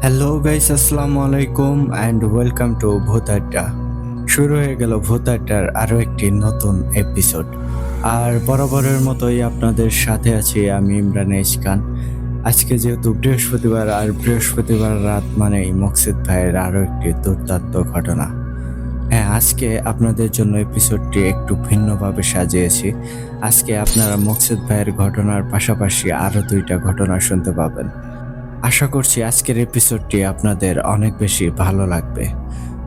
Hello guys, আসসালামু আলাইকুম and welcome to ভূত আড্ডা। শুরু হয়ে গেল ভূত আড্ডার আরও একটি নতুন এপিসোড। আর বরাবরের মতোই আপনাদের সাথে আছি আমি ইমরান ইসকান। আজকে যেহেতু বৃহস্পতিবার, আর বৃহস্পতিবার রাত মানেই মকসিদ ভাইয়ের আরও একটি দুর্দান্ত ঘটনা। হ্যাঁ, আজকে আপনাদের জন্য এপিসোডটি একটু ভিন্নভাবে সাজিয়েছি। আজকে আপনারা মকসিদ ভাইয়ের ঘটনার পাশাপাশি আরও দুইটা ঘটনা শুনতে পাবেন। আশা করছি আজকের এপিসোডটি আপনাদের অনেক বেশি ভালো লাগবে।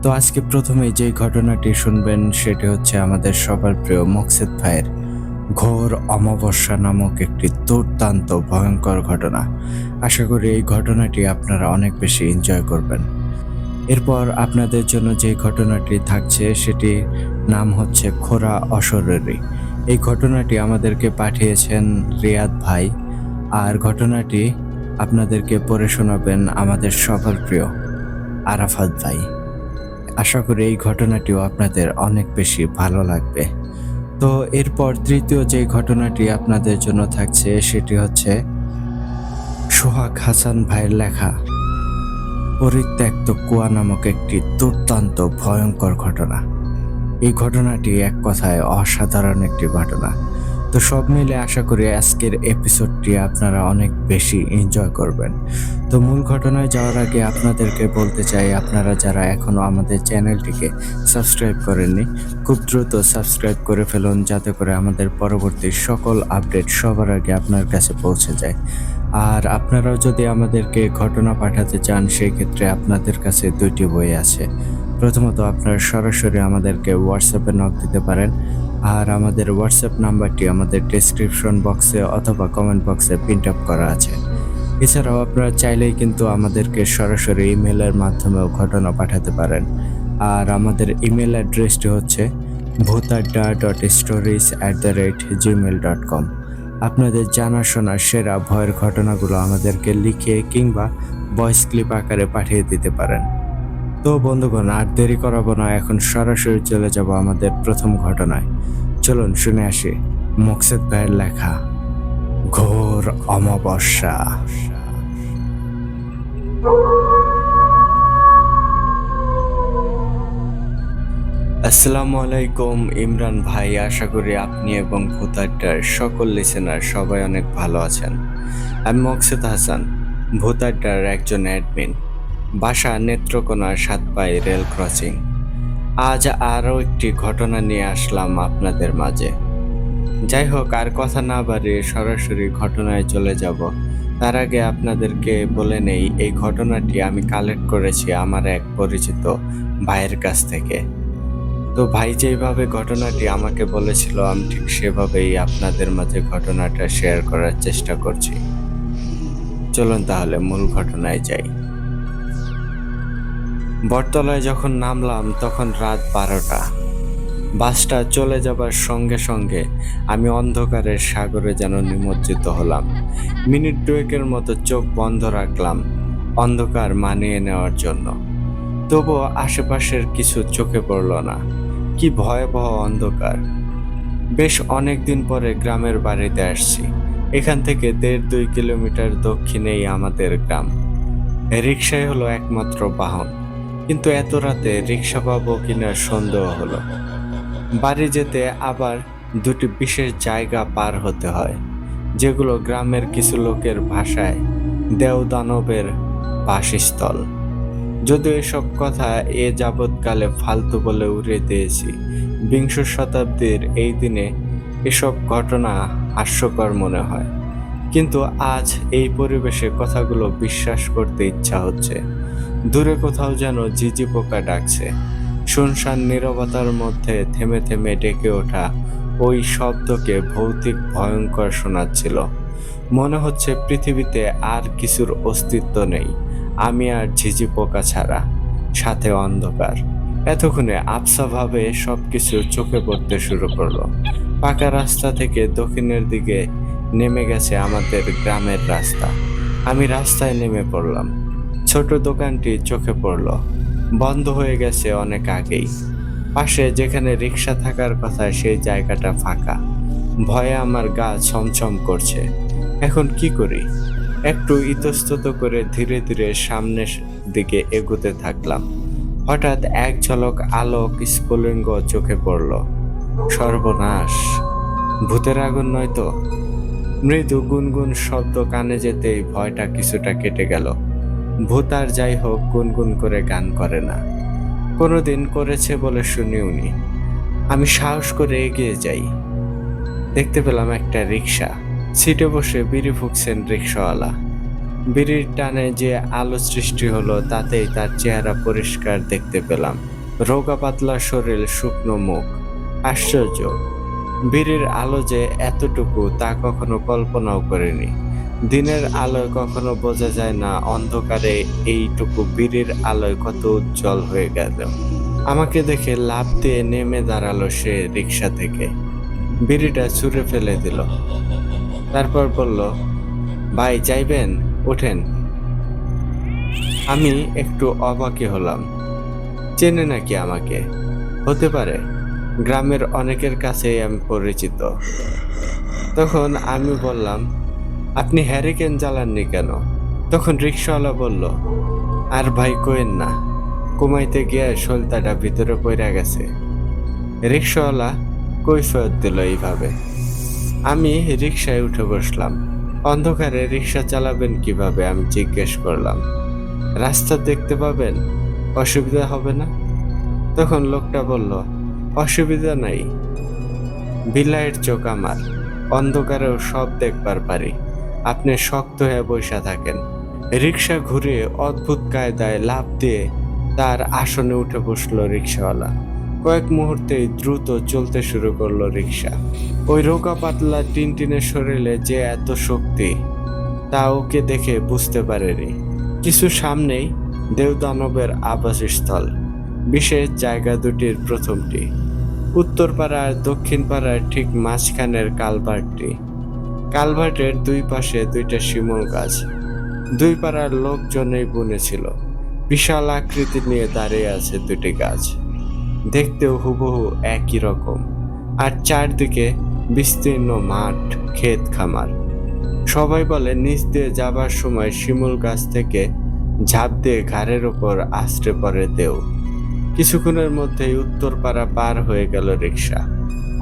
তো আজকে প্রথমেই যেই ঘটনাটি শুনবেন সেটি হচ্ছে আমাদের সবার প্রিয় মকসিদ ভাইয়ের ঘোর অমাবস্যা নামক একটি দুর্দান্ত ভয়ঙ্কর ঘটনা। আশা করি এই ঘটনাটি আপনারা অনেক বেশি এনজয় করবেন। এরপর আপনাদের জন্য যে ঘটনাটি থাকছে সেটি নাম হচ্ছে খোরা অশরীরী। এই ঘটনাটি আমাদেরকে পাঠিয়েছেন রিয়াদ ভাই, আর ঘটনাটি আপনাদেরকে পড়ে শোনাবেন আমাদের সবার প্রিয় আরাফাত ভাই। আশা করি এই ঘটনাটিও আপনাদের অনেক বেশি ভালো লাগবে। তো এরপর তৃতীয় যে ঘটনাটি আপনাদের জন্য থাকছে সেটি হচ্ছে সোহাগ হাসান ভাইয়ের লেখা পরিত্যক্ত কুয়া নামক একটি দুর্দান্ত ভয়ঙ্কর ঘটনা। এই ঘটনাটি এক কথায় অসাধারণ একটি ঘটনা। তো সব মিলে আশা করি আজকের এপিসোডটি আপনারা অনেক বেশি এনজয় করবেন। তো মূল ঘটনায় যাওয়ার আগে আপনাদেরকে বলতে চাই, আপনারা যারা এখনও আমাদের চ্যানেলটিকে সাবস্ক্রাইব করেননি, খুব দ্রুত সাবস্ক্রাইব করে ফেলুন, যাতে করে আমাদের পরবর্তী সকল আপডেট সবার আগে আপনার কাছে পৌঁছে যায়। আর আপনারাও যদি আমাদেরকে ঘটনা পাঠাতে চান, সেই ক্ষেত্রে আপনাদের কাছে দুইটি বই আছে। প্রথমত আপনারা সরাসরি আমাদেরকে হোয়াটসঅ্যাপে নক দিতে পারেন, আর আমাদের হোয়াটসঅ্যাপ নাম্বারটি আমাদের ডেসক্রিপশন বক্সে অথবা কমেন্ট বক্সে প্রিন্ট আপ করা আছে। এছাড়াও আপনারা চাইলেই কিন্তু আমাদেরকে সরাসরি ইমেলের মাধ্যমেও ঘটনা পাঠাতে পারেন। আর আমাদের ইমেল অ্যাড্রেসটি হচ্ছে bhutadda.stories@gmail.com। আপনাদের জানাশোনা সেরা ভয়ের ঘটনাগুলো আমাদেরকে লিখে কিংবা ভয়েস ক্লিপ আকারে পাঠিয়ে দিতে পারেন। তো বন্ধুগণ, আর দেরি করাবো না, এখন সরাসরি চলে যাব আমাদের প্রথম ঘটনায়। চলুন শুনে আসি মকসেদ ভাইয়ের লেখা ঘোর অমাবস্যা। আসসালামু আলাইকুম ইমরান ভাই, আশা করি আপনি এবং ভূত আড্ডার সকল লিসেনার সবাই অনেক ভালো আছেন। আমি মকসেদ হাসান, ভূত আড্ডার একজন অ্যাডমিন, বাসা নেত্রকোনা সাতপাই রেল ক্রসিং। আজ আরও একটি ঘটনা নিয়ে আসলাম আপনাদের মাঝে। যাই হোক, আর কথা না বাড়িয়ে সরাসরি ঘটনায় চলে যাব। তার আগে আপনাদেরকে বলে নেই, এই ঘটনাটি আমি কালেক্ট করেছি আমার এক পরিচিত ভাইয়ের কাছ থেকে। তো ভাই যেভাবে ঘটনাটি আমাকে বলেছিল, আমি ঠিক সেভাবেই আপনাদের মাঝে ঘটনাটা শেয়ার করার চেষ্টা করছি। চলুন তাহলে মূল ঘটনায় যাই। বটতলায় যখন নামলাম তখন রাত 12টা। বাসটা চলে যাবার সঙ্গে সঙ্গে আমি অন্ধকারের সাগরে যেন নিমজ্জিত হলাম। মিনিট দুয়েকের মতো চোখ বন্ধ রাখলাম অন্ধকার মানিয়ে নেওয়ার জন্য। তবুও আশেপাশের কিছু চোখে পড়ল না। কি ভয়াবহ অন্ধকার! বেশ অনেক দিন পরে গ্রামের বাড়িতে আসছি। এখান থেকে 1.5-2 কিলোমিটার দক্ষিণেই আমাদের গ্রাম। রিকশাই হলো একমাত্র বাহন, কিন্তু এত রাতে রিকশা পাবো কিনা সন্দেহ হলো। বাড়ি যেতে আবার দুটি বিশেষ জায়গা পার হতে হয়, যেগুলো গ্রামের কিছু লোকের ভাষায় দেওদানবের বাসস্থল। যদিও এসব কথা এ যাবৎকালে ফালতু বলে উড়িয়ে দিয়েছি, বিংশ শতাব্দীর এই দিনে এসব ঘটনা হাস্যকর মনে হয়। কিন্তু আজ এই পরিবেশে কথাগুলো বিশ্বাস করতে ইচ্ছা হচ্ছে। দূরে কোথাও যেন ঝিঁঝি পোকা ডাকছে। শুনশান নীরবতার মধ্যে থেমে থেমে ডেকে ওঠা ওই শব্দকে ভৌতিক ভয়ঙ্কর শোনাচ্ছিল। মনে হচ্ছে পৃথিবীতে আর কিছুর অস্তিত্ব নেই, আমি আর ঝিঁঝি পোকা ছাড়া, সাথে অন্ধকার। এতক্ষণে আবছাভাবে সবকিছু চোখে পড়তে শুরু করলো। পাকা রাস্তা থেকে দক্ষিণের দিকে নেমে গেছে আমাদের গ্রামের রাস্তা। আমি রাস্তায় নেমে পড়লাম। ছোট দোকানটি চোখে পড়ল, বন্ধ হয়ে গেছে অনেক আগেই। পাশে যেখানে রিক্সা থাকার কথা সেই জায়গাটা ফাঁকা। ভয়ে আমার গা ছমছম করছে। এখন কি করি? একটু ইতস্তত করে ধীরে ধীরে সামনের দিকে এগোতে থাকলাম। হঠাৎ এক ঝলক আলোক স্ফুলিঙ্গ চোখে পড়ল। সর্বনাশ! ভূতের আগুন নয় তো? মৃদু গুনগুন শব্দ কানে যেতেই ভয়টা কিছুটা কেটে গেল। ভূত আর যাই হোক গুনগুন করে গান করে না, কোনোদিন করেছে বলে শুনিওনি। আমি সাহস করে এগিয়ে যাই। দেখতে পেলাম একটা রিক্সা। সিটে বসে বিড়ি ফুঁকছেন রিক্সাওয়ালা। বিড়ির টানে যে আলো সৃষ্টি হলো তাতেই তার চেহারা পরিষ্কার দেখতে পেলাম। রোগা পাতলা শরীর, শুকনো মুখ। আশ্চর্য, বিড়ির আলো যে এতটুকু তা কখনো কল্পনাও করিনি। দিনের আলোয় কখনো বোঝা যায় না, অন্ধকারে এইটুকু বিড়ির আলোয় কত উজ্জ্বল হয়ে গেল। আমাকে দেখে লাফ দিয়ে নেমে দাঁড়ালো সে রিক্সা থেকে। বিড়িটা ছুঁড়ে ফেলে দিল। তারপর বলল, ভাই যাইবেন, ওঠেন। আমি একটু অবাকই হলাম। চেনে নাকি আমাকে? হতে পারে, গ্রামের অনেকের কাছেই আমি পরিচিত। তখন আমি বললাম, আপনি হ্যারিকেন জ্বালাননি কেন? তখন রিক্সাওয়ালা বলল, আর ভাই কোয়েন না, কমাইতে গিয়ে সলতাটা ভিতরে পড়ে গেছে। রিক্সাওয়ালা কৈফিয়ত দিল এইভাবে। আমি রিক্সায় উঠে বসলাম। অন্ধকারে রিক্সা চালাবেন কিভাবে আমি জিজ্ঞেস করলাম। রাস্তা দেখতে পাবেন, অসুবিধা হবে না? তখন লোকটা বলল, অসুবিধা নাই, বিলাইয়ের চোখ আমার, অন্ধকারেও সব দেখবার পারি, আপনি শক্ত হয়ে বসে থাকেন। রিক্সা ঘুরে অদ্ভুত কায়দায় লাফ দিয়ে তার আসনে উঠে বসলো রিক্সাওয়ালা। কয়েক মুহূর্তেই দ্রুত চলতে শুরু করলো রিক্সা। ওই রোগা পাতলা টিনটিনের শরীরে যে এত শক্তি তা ওকে দেখে বুঝতে পারেনি। কিছু সামনেই দেবদানবের আবাসস্থল। বিশেষ জায়গা দুটির প্রথমটি উত্তর পাড়া আর দক্ষিণ পাড়ার ঠিক মাঝখানের কালভার্টটি। কালভার্টের দুই পাশে দুইটা শিমুল গাছ। দুই পাড়ার লোকজনেই বুনেছিল। বিশাল আকৃতি নিয়ে দাঁড়িয়ে আছে দুটি গাছ, দেখতেও হুবহু একই রকম। আর চারদিকে বিস্তীর্ণ মাঠ, ক্ষেত খামার। সবাই বলে নিচ দিয়ে যাবার সময় শিমুল গাছ থেকে ঝাঁপ দিয়ে ঘাড়ের ওপর আছড়ে পড়ে দেও। কিছুক্ষণের মধ্যেই উত্তরপাড়া পার হয়ে গেল রিক্সা।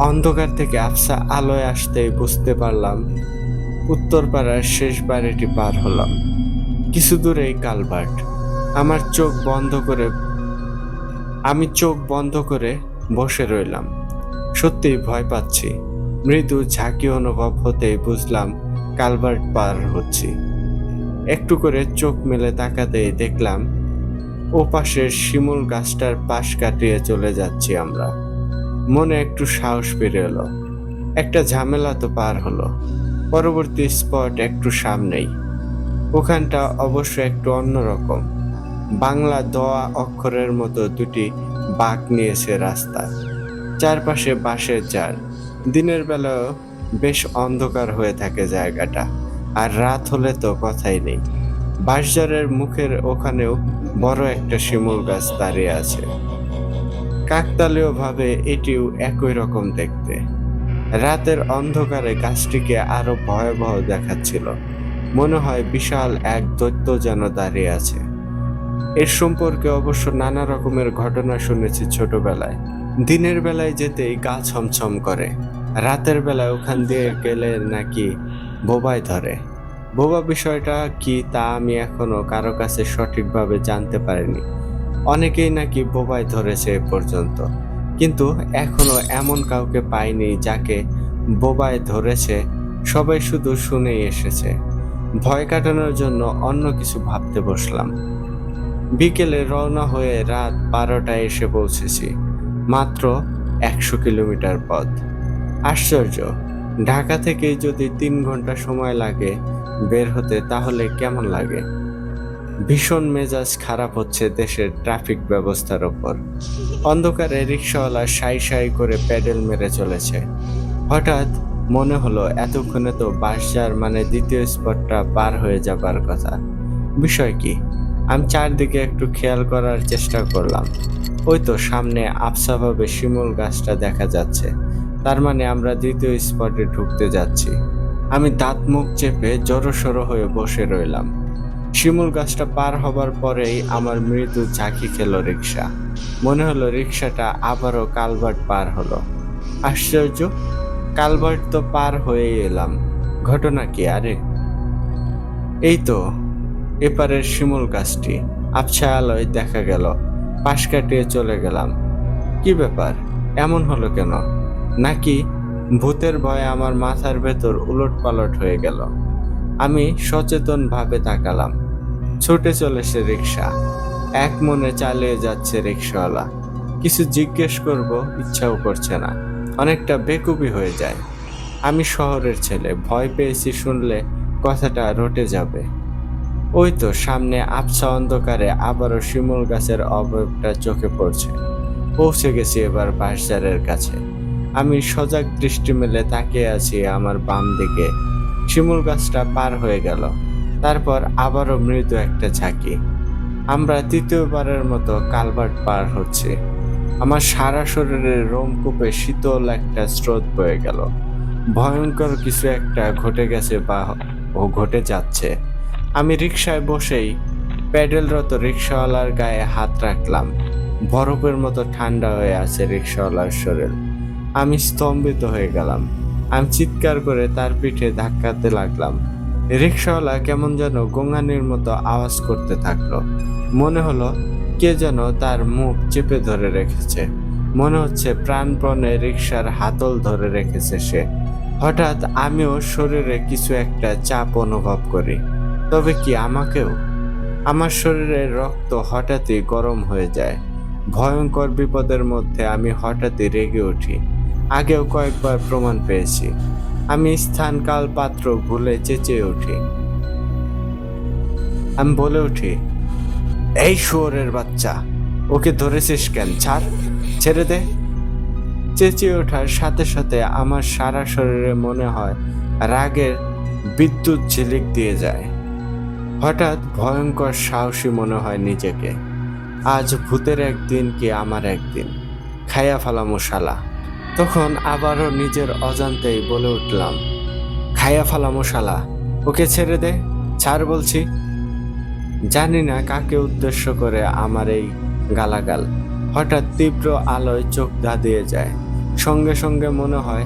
অন্ধকার থেকে আবছা আলোয় আসতেই বুঝতে পারলাম উত্তরপাড়ার শেষ বাড়িটি পার হলাম। কিছু দূরেই কালভার্ট। আমি চোখ বন্ধ করে বসে রইলাম। সত্যিই ভয় পাচ্ছি। মৃদু ঝাঁকি অনুভব হতেই বুঝলাম কালভার্ট পার হচ্ছি। একটু করে চোখ মেলে তাকাতেই দেখলাম ও পাশের শিমুল গাছটার পাশ কাটিয়ে চলে যাচ্ছি আমরা। মনে একটু সাহস বেড়ে এলো। একটা ঝামেলা তো পার হলো। পরবর্তী স্পট একটু সামনেই। ওখানটা অবশ্য একটু অন্যরকম। বাংলা দোয়া অক্ষরের মতো দুটি বাঁক নিয়েছে রাস্তা। চারপাশে বাঁশের ঝাড়। দিনের বেলাও বেশ অন্ধকার হয়ে থাকে জায়গাটা, আর রাত হলে তো কথাই নেই। বাঁশঝাড়ের মুখের ওখানেও বড় একটা শিমুল গাছ দাঁড়িয়ে আছে। কাকতালীয় ভাবে এটিও একই রকম দেখতে। রাতের অন্ধকারে গাছটিকে আরো ভয়াবহ দেখাচ্ছিল। মনে হয় বিশাল এক দৈত্য যেন দাঁড়িয়ে আছে। এর সম্পর্কে অবশ্য নানা রকমের ঘটনা শুনেছি ছোটবেলায়। দিনের বেলায় যেতেই গা ছমছম করে, রাতের বেলায় ওখান দিয়ে গেলে নাকি বোবায় ধরে। বোবা বিষয়টা কি তা আমি এখনো কারো কাছে সঠিকভাবে জানতে পারিনি। অনেকেই নাকি বোবায় ধরেছে এ পর্যন্ত, কিন্তু এখনো এমন কাউকে পাইনি যাকে বোবায় ধরেছে। সবাই শুধু শুনেই এসেছে। ভয় কাটানোর জন্য অন্য কিছু ভাবতে বসলাম। বিকেলে রওনা হয়ে রাত 12টায় এসে পৌঁছেছি। মাত্র 100 কিলোমিটার পথ। আশ্চর্য, ঢাকা থেকেই যদি 3 ঘন্টা সময় লাগে বের হতে, তাহলে কেমন লাগে? ভীষণ মেজাজ খারাপ হচ্ছে দেশের ট্রাফিক ব্যবস্থার ওপর। অন্ধকারে রিক্সাওয়ালা সাই সাই করে প্যাডেল মেরে চলেছে। হঠাৎ মনে হলো এতক্ষণে তো বাঁশঝাড় মানে দ্বিতীয় স্পটটা পার হয়ে যাবার কথা। বিষয় কি? আমি চারদিকে একটু খেয়াল করার চেষ্টা করলাম। ওই তো সামনে আবছাভাবে শিমুল গাছটা দেখা যাচ্ছে। তার মানে আমরা দ্বিতীয় স্পটে ঢুকতে যাচ্ছি। আমি দাঁত মুখ চেপে জড়সড় হয়ে বসে রইলাম। শিমুল গাছটা পার হবার পরেই আমার মৃদু ঝাঁকি খেলো রিক্সা। মনে হলো রিক্সাটা আবারও কালভার্ট পার হলো। আশ্চর্য, কালভার্ট তো পার হয়ে এলাম, ঘটনা কি? আরে এই তো এপারের শিমুল গাছটি। আবছা আলোয় দেখা গেল, পাশ কাটিয়ে চলে গেলাম। কি ব্যাপার, এমন হলো কেন? নাকি ভূতের ভয়ে আমার মাথার ভেতর উলট পালট হয়ে গেল? আমি সচেতন ভাবে তাকালাম। ছুটে চলেছে রিক্সা, এক মনে চালিয়ে যাচ্ছে রিক্সাওয়ালা। কিছু জিজ্ঞেস করব ইচ্ছাও করছে না, অনেকটা বেকুবি হয়ে যায়। আমি শহরের ছেলে, ভয় পেয়েছি শুনলে কথাটা রটে যাবে। ওই তো সামনে আবছা অন্ধকারে আবারও শিমুল গাছের অবয়বটা চোখে পড়ছে। পৌঁছে গেছি এবার বাঁশঝাড়ের কাছে। আমি সজাগ দৃষ্টি মেলে তাকিয়ে আছি আমার বাম দিকে। শিমুল গাছটা পার হয়ে গেল, তারপর আবারও মৃদু একটা ঝাঁকি। আমরা তৃতীয়বারের মতো কালভার্ট পার হচ্ছে। আমার সারা শরীরে রোমকূপে শীতল একটা স্রোত বয়ে গেল। ভয়ঙ্কর কিছু একটা ঘটে গেছে বা ঘটে যাচ্ছে। আমি রিকশায় বসেই প্যাডেলরত রিকশাওয়ালার গায়ে হাত রাখলাম। বরফের মতো ঠান্ডা হয়ে আছে রিকশাওয়ালার শরীর। আমি স্তম্ভিত হয়ে গেলাম। আমি চিৎকার করে তার পিঠে ধাক্কাতে লাগলাম। রিকশাওয়ালা কেমন যেন গোঙানির মতো আওয়াজ করতে থাকলো। মনে হলো কে যেন তার মুখ চেপে ধরে রেখেছে। মনে হচ্ছে প্রাণপণে রিকশার হাতল ধরে রেখেছে সে। হঠাৎ আমিও শরীরে কিছু একটা চাপ অনুভব করি। তবে কি আমাকেও? আমার শরীরের রক্ত হঠাৎই গরম হয়ে যায়। ভয়ঙ্কর বিপদের মধ্যে আমি হঠাৎই রেগে উঠি। আগেও কয়েকবার প্রমাণ পেয়েছি। আমি স্থান কাল পাত্র ভুলে চেঁচিয়ে উঠি। আমি বলে উঠি, এই শুয়োরের বাচ্চা, ওকে ধরেছিস কেন? ছাড়, ছেড়ে দে। চেঁচিয়ে ওঠার সাথে সাথে আমার সারা শরীরে মনে হয় রাগের বিদ্যুৎ ঝিলিক দিয়ে যায়। হঠাৎ ভয়ঙ্কর সাহসী মনে হয় নিজেকে। আজ ভূতের একদিন কি আমার একদিন, খাইয়া ফালামু শালা। তখন আবারও নিজের অজান্তেই বলে উঠলাম, খাইয়া ফালামু শালা, ওকে ছেড়ে দে, ছাড় বলছি। জানি না কাকে উদ্দেশ্য করে আমার এই গালাগাল। হঠাৎ তীব্র আলোয় চোখ ধাঁধিয়ে যায়। সঙ্গে সঙ্গে মনে হয়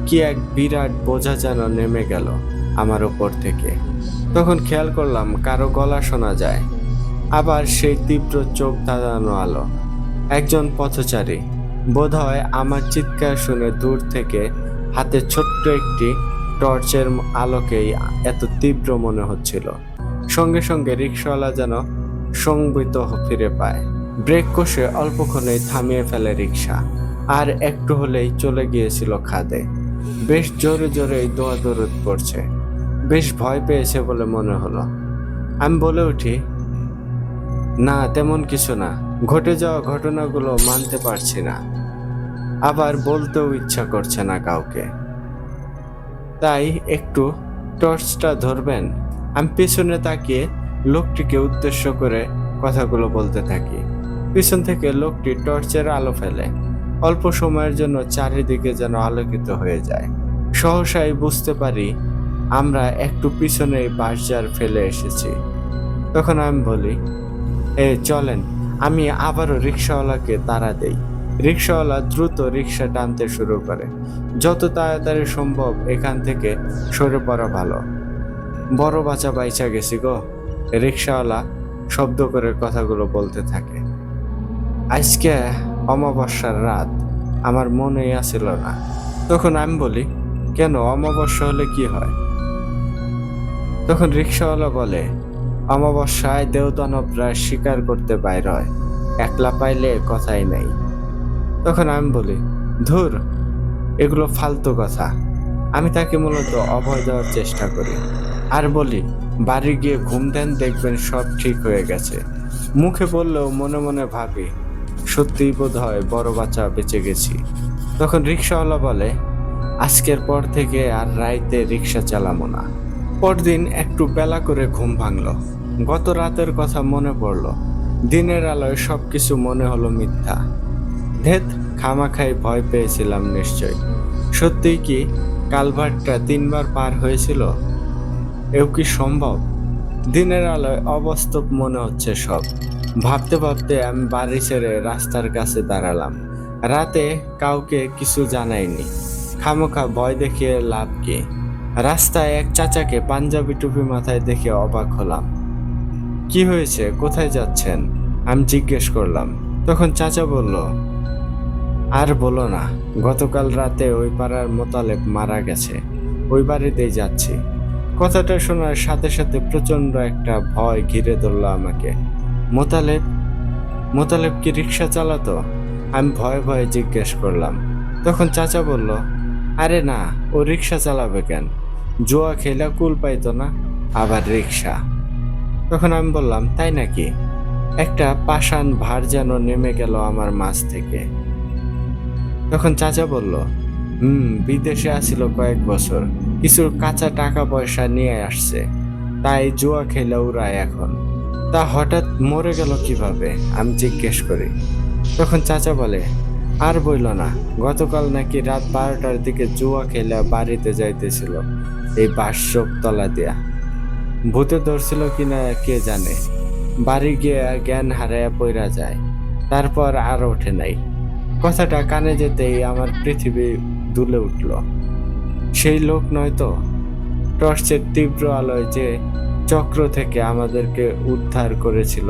কি এক বিরাট বোঝা যেন নেমে গেল আমার উপর থেকে। তখন খেয়াল করলাম কারো গলা শোনা যায়। আবার সেই তীব্র চোখ ধাঁধানো আলো। একজন পথচারী, বোধহয় আমার চিৎকার শুনে দূর থেকে হাতে ছোট্ট একটি টর্চের আলোকেই এত তীব্র মনে হচ্ছিল। সঙ্গে সঙ্গে রিকশাওয়ালা যেন সংবিত ফিরে পায়। ব্রেক কষে অল্পক্ষণেই থামিয়ে ফেলে রিকশা। আর একটু হলেই চলে গিয়েছিল খাদে। বেশ জোরে জোরেই দৌড়াদৌড় করছে। বেশ ভয় পেয়েছে বলে মনে হলো। আমি বলে উঠি, না তেমন কিছু না, ঘটে যাওয়া ঘটনাগুলো মানতে পারছি না। আবার বলতেও ইচ্ছা করছে না কাউকে। তাই একটু টর্চটা ধরবেন? আমি পিছনে তাকিয়ে লোকটিকে উদ্দেশ্য করে কথাগুলো বলতে থাকি। পিছন থেকে লোকটি টর্চের আলো ফেলে। অল্প সময়ের জন্য চারিদিকে যেন আলোকিত হয়ে যায়। সহসাই বুঝতে পারি আমরা একটু পিছনেই বাঁশঝাড় ফেলে এসেছি। তখন আমি বলি, চলেন। আমি আবারও রিকশাওয়ালাকে তাড়া দেই। রিকশাওয়ালা দ্রুত রিকশা টানতে শুরু করে। যত তাড়াতাড়ি সম্ভব এখান থেকে সরে পড়া ভালো। বড় বাঁচা বাইচা গেছি গো। রিকশাওয়ালা শব্দ করে কথাগুলো বলতে থাকে। আজকে অমাবস্যার রাত, আমার মনেই আসিল না। তখন আমি বলি, কেন, অমাবস্যা হলে কি হয়? তখন রিকশাওয়ালা বলে, অমাবস্যায় দেবদানবরা শিকার করতে বাইর হয়, একলা পাইলে কথাই নেই। তখন আমি বলি, ধুর, এগুলো ফালতু কথা। আমি তাকে মূলত অভয় দেওয়ার চেষ্টা করি আর বলি, বাড়ি গিয়ে ঘুম দেন, দেখবেন সব ঠিক হয়ে গেছে। মুখে বললেও মনে মনে ভাবি, সত্যিই বোধ হয় বড় বাচ্চা বেঁচে গেছি। তখন রিকশাওয়ালা বলে, আজকের পর থেকে আর রাইতে রিকশা চালাবো না। পরদিন একটু বেলা করে ঘুম ভাঙলো। গত রাতের কথা মনে পড়লো। দিনের আলোয় সবকিছু মনে হলো মিথ্যা। ধেৎ, খামাখাই ভয় পেয়েছিলাম নিশ্চয়। সত্যিই কি কালভার্টটা 3বার পার হয়েছিল? এও কি সম্ভব? দিনের আলোয় অবাস্তব মনে হচ্ছে সব। ভাবতে ভাবতে আমি বাড়ি ছেড়ে রাস্তার কাছে দাঁড়ালাম। রাতে কাউকে কিছু জানাইনি, খামোখা ভয় দেখিয়ে লাভ কি? রাস্তায় এক চাচাকে পাঞ্জাবি টুপি মাথায় দেখে অবাক হলাম। কি হয়েছে, কোথায় যাচ্ছেন? আমি জিজ্ঞেস করলাম। তখন চাচা বলল, আর বলো না, গতকাল রাতে ওই পাড়ার মোতালেব মারা গেছে, ওই বাড়িতেই যাচ্ছি। কথাটা শোনার সাথে সাথে প্রচন্ড একটা ভয় ঘিরে ধরলো আমাকে। মোতালেব? মোতালেব কি রিক্সা চালাতো? আমি ভয়ে ভয়ে জিজ্ঞেস করলাম। তখন চাচা বলল, আরে না, ও রিক্সা চালাবে কেন? জুয়া খেলা কুল পাইতো না, আবার রিক্সা? তখন আমি বললাম, তাই নাকি? একটা পাষাণ ভার যেন নেমে গেল আমার মাঝ থেকে। তখন চাচা বলল, বিদেশে আসিল কয়েক বছর, কিছু কাঁচা টাকা পয়সা নিয়ে আসছে, তাই জুয়া খেলে উড়ায় এখন। তা হঠাৎ মরে গেল কিভাবে? আমি জিজ্ঞেস করি। তখন চাচা বলে, আর বইল না, গতকাল নাকি রাত 12টার দিকে জুয়া খেলে বাড়িতে যাইতেছিল এই বাসচোক তলা দিয়া। ভূতে ধরছিল কিনা কে জানে, বাড়ি গিয়ে জ্ঞান হারাইয়া পইরা যায়, তারপর আর ওঠে নাই। কথাটা কানে যেতেই আমার পৃথিবী দুলে উঠল। সেই লোক নয় তো? টর্চের তীব্র আলোয় যে চক্র থেকে আমাদেরকে উদ্ধার করেছিল,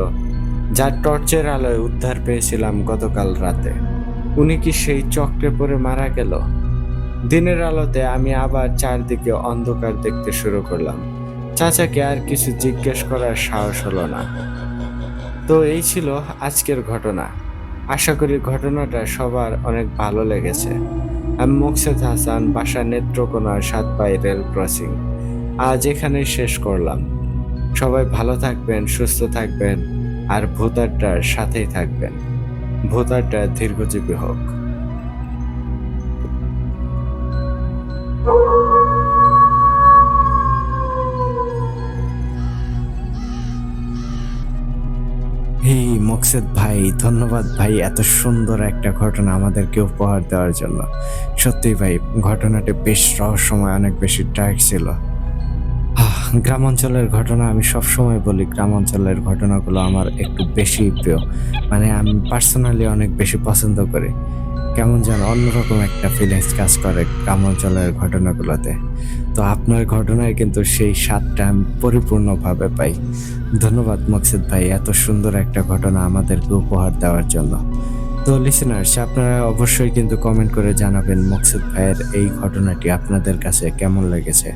যার টর্চের আলোয় উদ্ধার পেয়েছিলাম গতকাল রাতে, উনি কি সেই চক্রে পড়ে মারা গেল? দিনের আলোতে আমি আবার চারদিকে অন্ধকার দেখতে শুরু করলাম। চাচাকে আর কিছু জিজ্ঞেস করার সাহস হলো না। তো এই ছিল আজকের ঘটনা। আশা করি ঘটনাটা সবার অনেক ভালো লেগেছে। আমি মোকসেদ হাসান, বাসা নেত্রকোনা, 7 রেল ক্রসিং। আজ এখানেই শেষ করলাম। সবাই ভালো থাকবেন, সুস্থ থাকবেন, আর ভূতারটার সাথেই থাকবেন। ভূতারটা দীর্ঘজীবী হোক। এই মোকসেদ ভাই, ধন্যবাদ ভাই এত সুন্দর একটা ঘটনা আমাদেরকে উপহার দেওয়ার জন্য। সত্যি ভাই, ঘটনাটি বেশ রহস্যময়, অনেক বেশি ডার্ক ছিল। গ্রাম অঞ্চলের ঘটনা, আমি সবসময় বলি গ্রাম অঞ্চলের ঘটনাগুলো আমার একটু বেশি প্রিয়। মানে আমি পার্সোনালি অনেক বেশি পছন্দ করি। কেমন যেন অন্যরকম একটা ফিলিংস কাজ করে গ্রাম অঞ্চলের ঘটনাগুলোতে। তো আপনার ঘটনায় কিন্তু সেই স্বাদটা আমি পরিপূর্ণভাবে পাই। ধন্যবাদ মোকসেদ ভাই এত সুন্দর একটা ঘটনা আমাদেরকে উপহার দেওয়ার জন্য। তো লিসেনার্স, আপনারা অবশ্যই কিন্তু কমেন্ট করে জানাবেন মোকসেদ ভাইয়ের এই ঘটনাটি আপনাদের কাছে কেমন লেগেছে।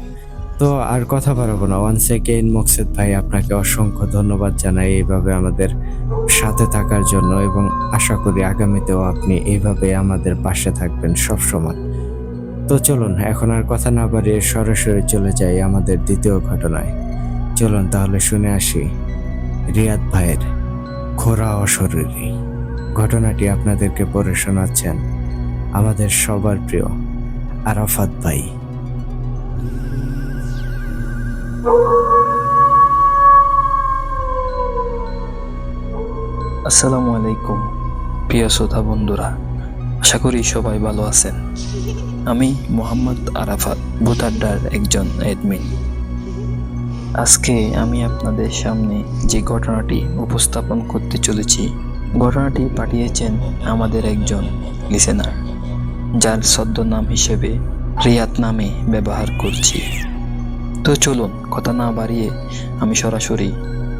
তো আর কথা বাড়াবো না, ওয়ান সেকেন্ড মোকসেদ ভাই আপনাকে অসংখ্য ধন্যবাদ জানাই এইভাবে আমাদের সাথে থাকার জন্য, এবং আশা করি আগামীতেও আপনি এইভাবে আমাদের পাশে থাকবেন সব সময়। তো চলুন এখন আর কথা না বাড়িয়ে সরাসরি চলে যাই আমাদের দ্বিতীয় ঘটনায়। চলুন তাহলে শুনে আসি রিয়াদ ভাইয়ের খোরা অশরীরী ঘটনাটি। আপনাদেরকে পড়ে শোনাচ্ছেন আমাদের সবার প্রিয় আরাফাত ভাই। আসসালামু আলাইকুম প্রিয় শ্রোতা বন্ধুরা, আশা করি সবাই ভালো আছেন। আমি মোহাম্মদ আরাফাত, ভূতাড্ডার একজন অ্যাডমিন। আজকে আমি আপনাদের সামনে যে ঘটনাটি উপস্থাপন করতে চলেছি, ঘটনাটি পাঠিয়েছেন আমাদের একজন লিসেনার, যার ছদ্মনাম হিসেবে রিয়াদ নামে ব্যবহার করছি। তো চলুন কথা না বাড়িয়ে আমি সরাসরি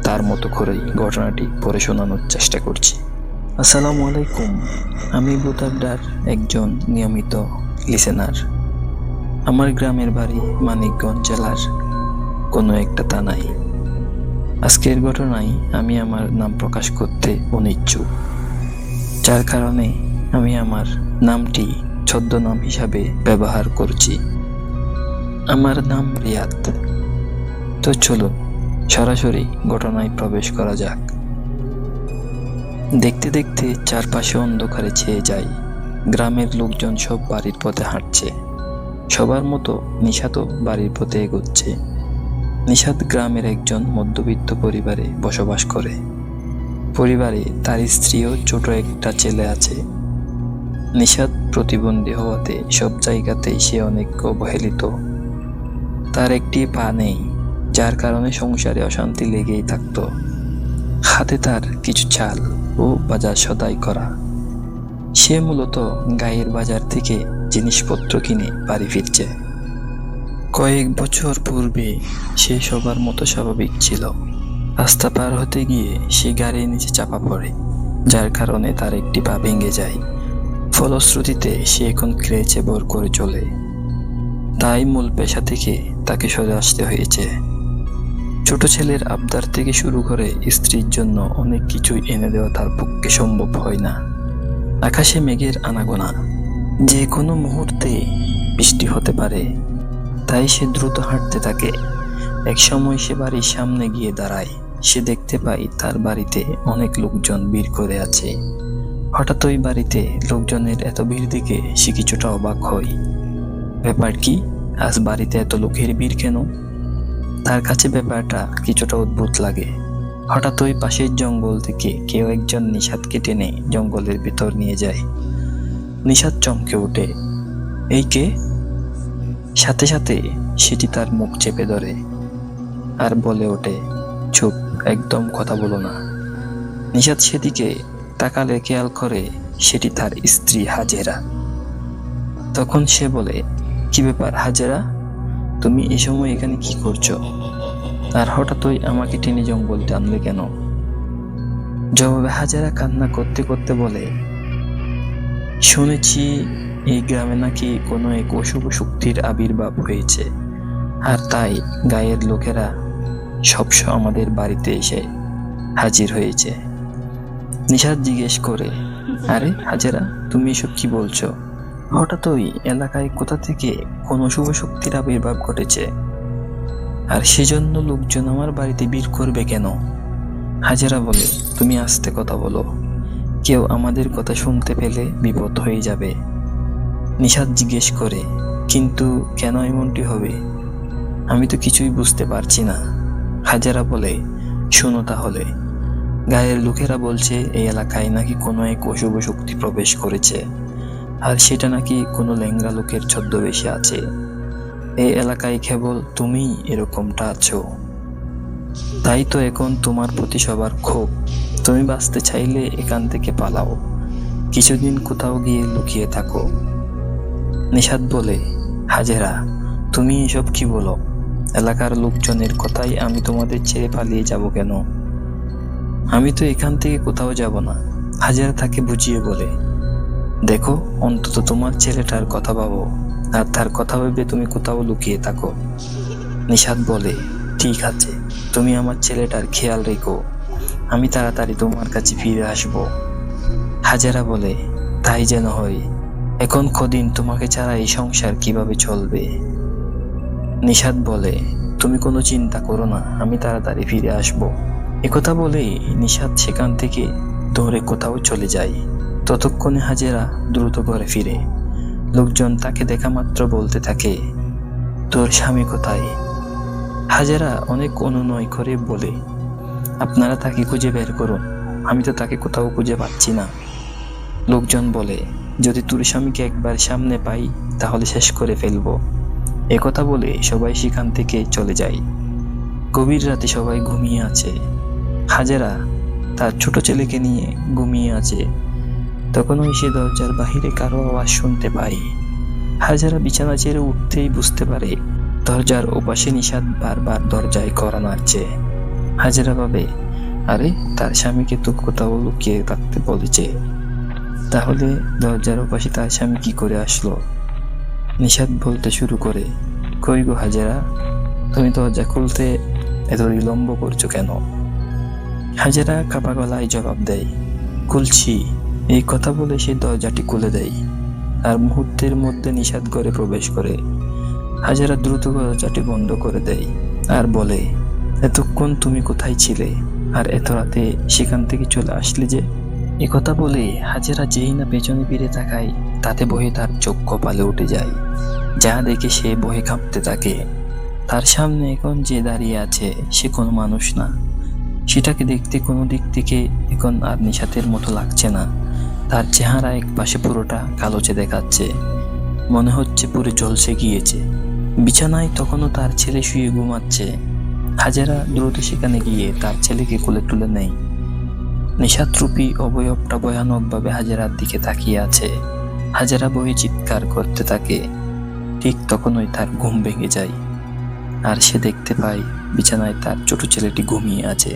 তার মতো করেই ঘটনাটি পড়ে শোনানোর চেষ্টা করছি। আসসালামু আলাইকুম, আমি ভূতাড্ডার একজন নিয়মিত লিসেনার। আমার গ্রামের বাড়ি মানিকগঞ্জ জেলার কোনো একটা থানায়। আজকের ঘটনায় আমি আমার নাম প্রকাশ করতে অনিচ্ছুক, যার কারণে আমি আমার নামটি ছদ্মনাম হিসাবে ব্যবহার করছি। আমার নাম রিয়াদ। তো চলুন সরাসরি ঘটনায় প্রবেশ করা যাক। দেখতে দেখতে চারপাশে অন্ধকারে ছেয়ে যায়। গ্রামের লোকজন সব বাড়ির পথে হাঁটছে। সবার মতো নিশাতও বাড়ির পথে এগোচ্ছে। নিশাত গ্রামের একজন মধ্যবিত্ত পরিবারে বসবাস করে। পরিবারে তার স্ত্রী ও ছোট একটা ছেলে আছে। নিশাত প্রতিবন্ধী হওয়াতে সব জায়গাতেই সে অনেক অবহেলিত। তার একটি পা নেই, যার কারণে সংসারে অশান্তি লেগেই থাকত। হাতে তার কিছু চাল ও বাজার সদাই করা। সে মূলত গায়ের বাজার থেকে জিনিসপত্র কিনে বাড়ি ফিরছে। কয়েক বছর পূর্বে সে সবার মতো স্বাভাবিক ছিল। রাস্তা পার হতে গিয়ে সে গাড়ির নিচে চাপা পড়ে, যার কারণে তার একটি পা ভেঙে যায়। ফলশ্রুতিতে সে এখন ক্রেচে ভর করে চলে। তাই মূল পেশা থেকে তাকে সরে আসতে হয়েছে। ছোট ছেলের আবদার থেকে শুরু করে স্ত্রীর জন্য অনেক কিছুই এনে দেওয়া তার পক্ষে সম্ভব হয় না। আকাশে মেঘের আনাগোনা, যে কোনো মুহূর্তে বৃষ্টি হতে পারে। তাই সে দ্রুত হাঁটতে থাকে। এক সময় সে বাড়ির সামনে গিয়ে দাঁড়ায়। সে দেখতে পায় তার বাড়িতে অনেক লোকজন ভিড় করে আছে। হঠাৎ ওই বাড়িতে লোকজনের এত ভিড় দেখে সে কিছুটা অবাক হয়। ব্যাপার কি, আজ বাড়িতে এত লোকের ভিড় কেন? তার কাছে ব্যাপারটা কিছুটা অদ্ভুত লাগে। হঠাৎ ওই পাশের জঙ্গল থেকে কেউ একজন নিশাতকে টেনে জঙ্গলের ভিতর নিয়ে যায়। নিশাত চমকে ওঠে, এই কে? সাথে সাথে সেটি তার মুখ চেপে ধরে আর বলে ওঠে, চুপ, একদম কথা বলো না। নিশাত সেদিকে তাকালে খেয়াল করে সেটি তার স্ত্রী হাজেরা। তখন সে বলে, কি ব্যাপার হাজেরা, তুমি এই সময় এখানে কি করছো? আর হঠাৎই আমাকে টেনে জঙ্গল টানলে কেন? জবাবে হাজেরা কান্না করতে করতে বলে, শুনেছি এই গ্রামে নাকি কোনো এক অশুভ শক্তির আবির্ভাব হয়েছে, আর তাই গায়ের লোকেরা সবসময় আমাদের বাড়িতে এসে হাজির হয়েছে। নিশাত জিজ্ঞেস করে, আরে হাজেরা, তুমি এসব কি বলছো? হঠাৎই এলাকায় কোথা থেকে কোনো শুভ শক্তির আবির্ভাব ঘটেছে, আর সেজন্য লোকজন আমার বাড়িতে ভিড় করবে কেন? হাজেরা বলে, তুমি আস্তে কথা বলো, কেউ আমাদের কথা শুনতে পেলে বিপদ হয়ে যাবে। নিশাত জিজ্ঞেস করে, কিন্তু কেন এমনটি হবে? আমি তো কিছুই বুঝতে পারছি না। হাজেরা বলে, শোনো তাহলে। গায়ের লোকেরা বলছে এই এলাকায় নাকি কোনো এক অশুভ শক্তি প্রবেশ করেছে, আর সেটা নাকি কোনো ল্যাংড়া লোকের ছদ্মবেশে আছে। এই এলাকায় কেবল তুমিই এরকমটা আছো। তাই তো এখন তোমার প্রতি সবার ক্ষোভ। তুমি বাঁচতে চাইলে এখান থেকে পালাও, কিছুদিন কোথাও গিয়ে লুকিয়ে থাকো। নিশাত বলে, হাজেরা, তুমি এসব কি বলো? এলাকার লোকজনের কথাই আমি তোমাদের ছেড়ে পালিয়ে যাব কেন? আমি তো এখান থেকে কোথাও যাব না। হাজেরা তাকে বুঝিয়ে বলে, দেখো, অন্তত তোমার ছেলেটার কথা ভাবো, আর তার কথা ভেবে তুমি কোথাও লুকিয়ে থাকো। নিশাত বলে, ঠিক আছে, তুমি আমার ছেলেটার খেয়াল রেখো, আমি তাড়াতাড়ি তোমার কাছে ফিরে আসব। হাজেরা বলে, তাই যেন হয়। এখন কদিন তোমাকে ছাড়া এই সংসার কিভাবে চলবে? নিশাত বলে, তুমি কোনো চিন্তা করো না, আমি তাড়াতাড়ি ফিরে আসব। একথা বলেই নিশাত সেখান থেকে দৌড়ে কোথাও চলে যায়। ততক্ষণে হাজেরা দ্রুত ঘরে ফিরে। লোকজন তাকে দেখা মাত্র বলতে থাকে, তোর স্বামী কোথায়? হাজেরা অনেক অনুনয় করে বলে, আপনারা তাকে খুঁজে বের করুন, আমি তো তাকে কোথাও খুঁজে পাচ্ছি না। লোকজন বলে, যদি তোর স্বামীকে একবার সামনে পাই তাহলে শেষ করে ফেলবো। একথা বলে সবাই সেখান থেকে চলে যায়। গভীর রাতে সবাই ঘুমিয়ে আছে। হাজেরা তার ছোট ছেলেকে নিয়ে ঘুমিয়ে আছে। তখন সে দরজার বাহিরে কারো আওয়াজ শুনতে পায়। হাজেরা বিছানা ছেড়ে উঠতেই বুঝতে পারে দরজার ওপাশে নিশাত বারবার দরজায় কড়া নাড়ছে। হাজেরা ভাবে, আরে, তার স্বামীকে তো কোথাও লুকিয়ে থাকতে বলেছে, তাহলে দরজার ওপাশে তার স্বামী কি করে আসলো? নিশাত বলতে শুরু করে, কই গো হাজেরা, তুমি দরজা খুলতে এত বিলম্ব করছো কেন? হাজেরা কাঁপা গলায় জবাব দেয়, খুলছি। এই কথা বলে সে দরজাটি খুলে দেয়, আর মুহূর্তের মধ্যে নিশাত ঘরে প্রবেশ করে। হাজেরা দ্রুত দরজাটি বন্ধ করে দেয় আর বলে, এতক্ষণ তুমি কোথায় ছিলে, আর এত রাতে সেখান থেকে চলে আসলে যে? একথা বলে হাজেরা যেই না পেছনে ফিরে তাকায়, তাতে ভয়ে তার চোখ কপালে উঠে যায়। যা দেখে সে ভয়ে কাঁপতে থাকে। তার সামনে এখন যে দাঁড়িয়ে আছে সে কোনো মানুষ না। সেটাকে দেখতে কোনো দিক থেকে এখন আর নিশাতের মতো লাগছে না। তার চেহারা এক পাশে পুরোটা কালোচে দেখাচ্ছে, মনে হচ্ছে পুরো ঝলসে গিয়েছে। বিছানায় তখনও তার ছেলে শুয়ে ঘুমাচ্ছে। হাজেরা দ্রুত সেখানে গিয়ে তার ছেলেকে কোলে তুলে নেয়। নেশাদ্রুপী অবয়বটা ভয়ানকভাবে হাজেরার দিকে তাকিয়ে আছে। হাজেরা বয়ে চিৎকার করতে থাকে। ঠিক তখনই তার ঘুম ভেঙে যায়, আর সে দেখতে পায় বিছানায় তার ছোট ছেলেটি ঘুমিয়ে আছে।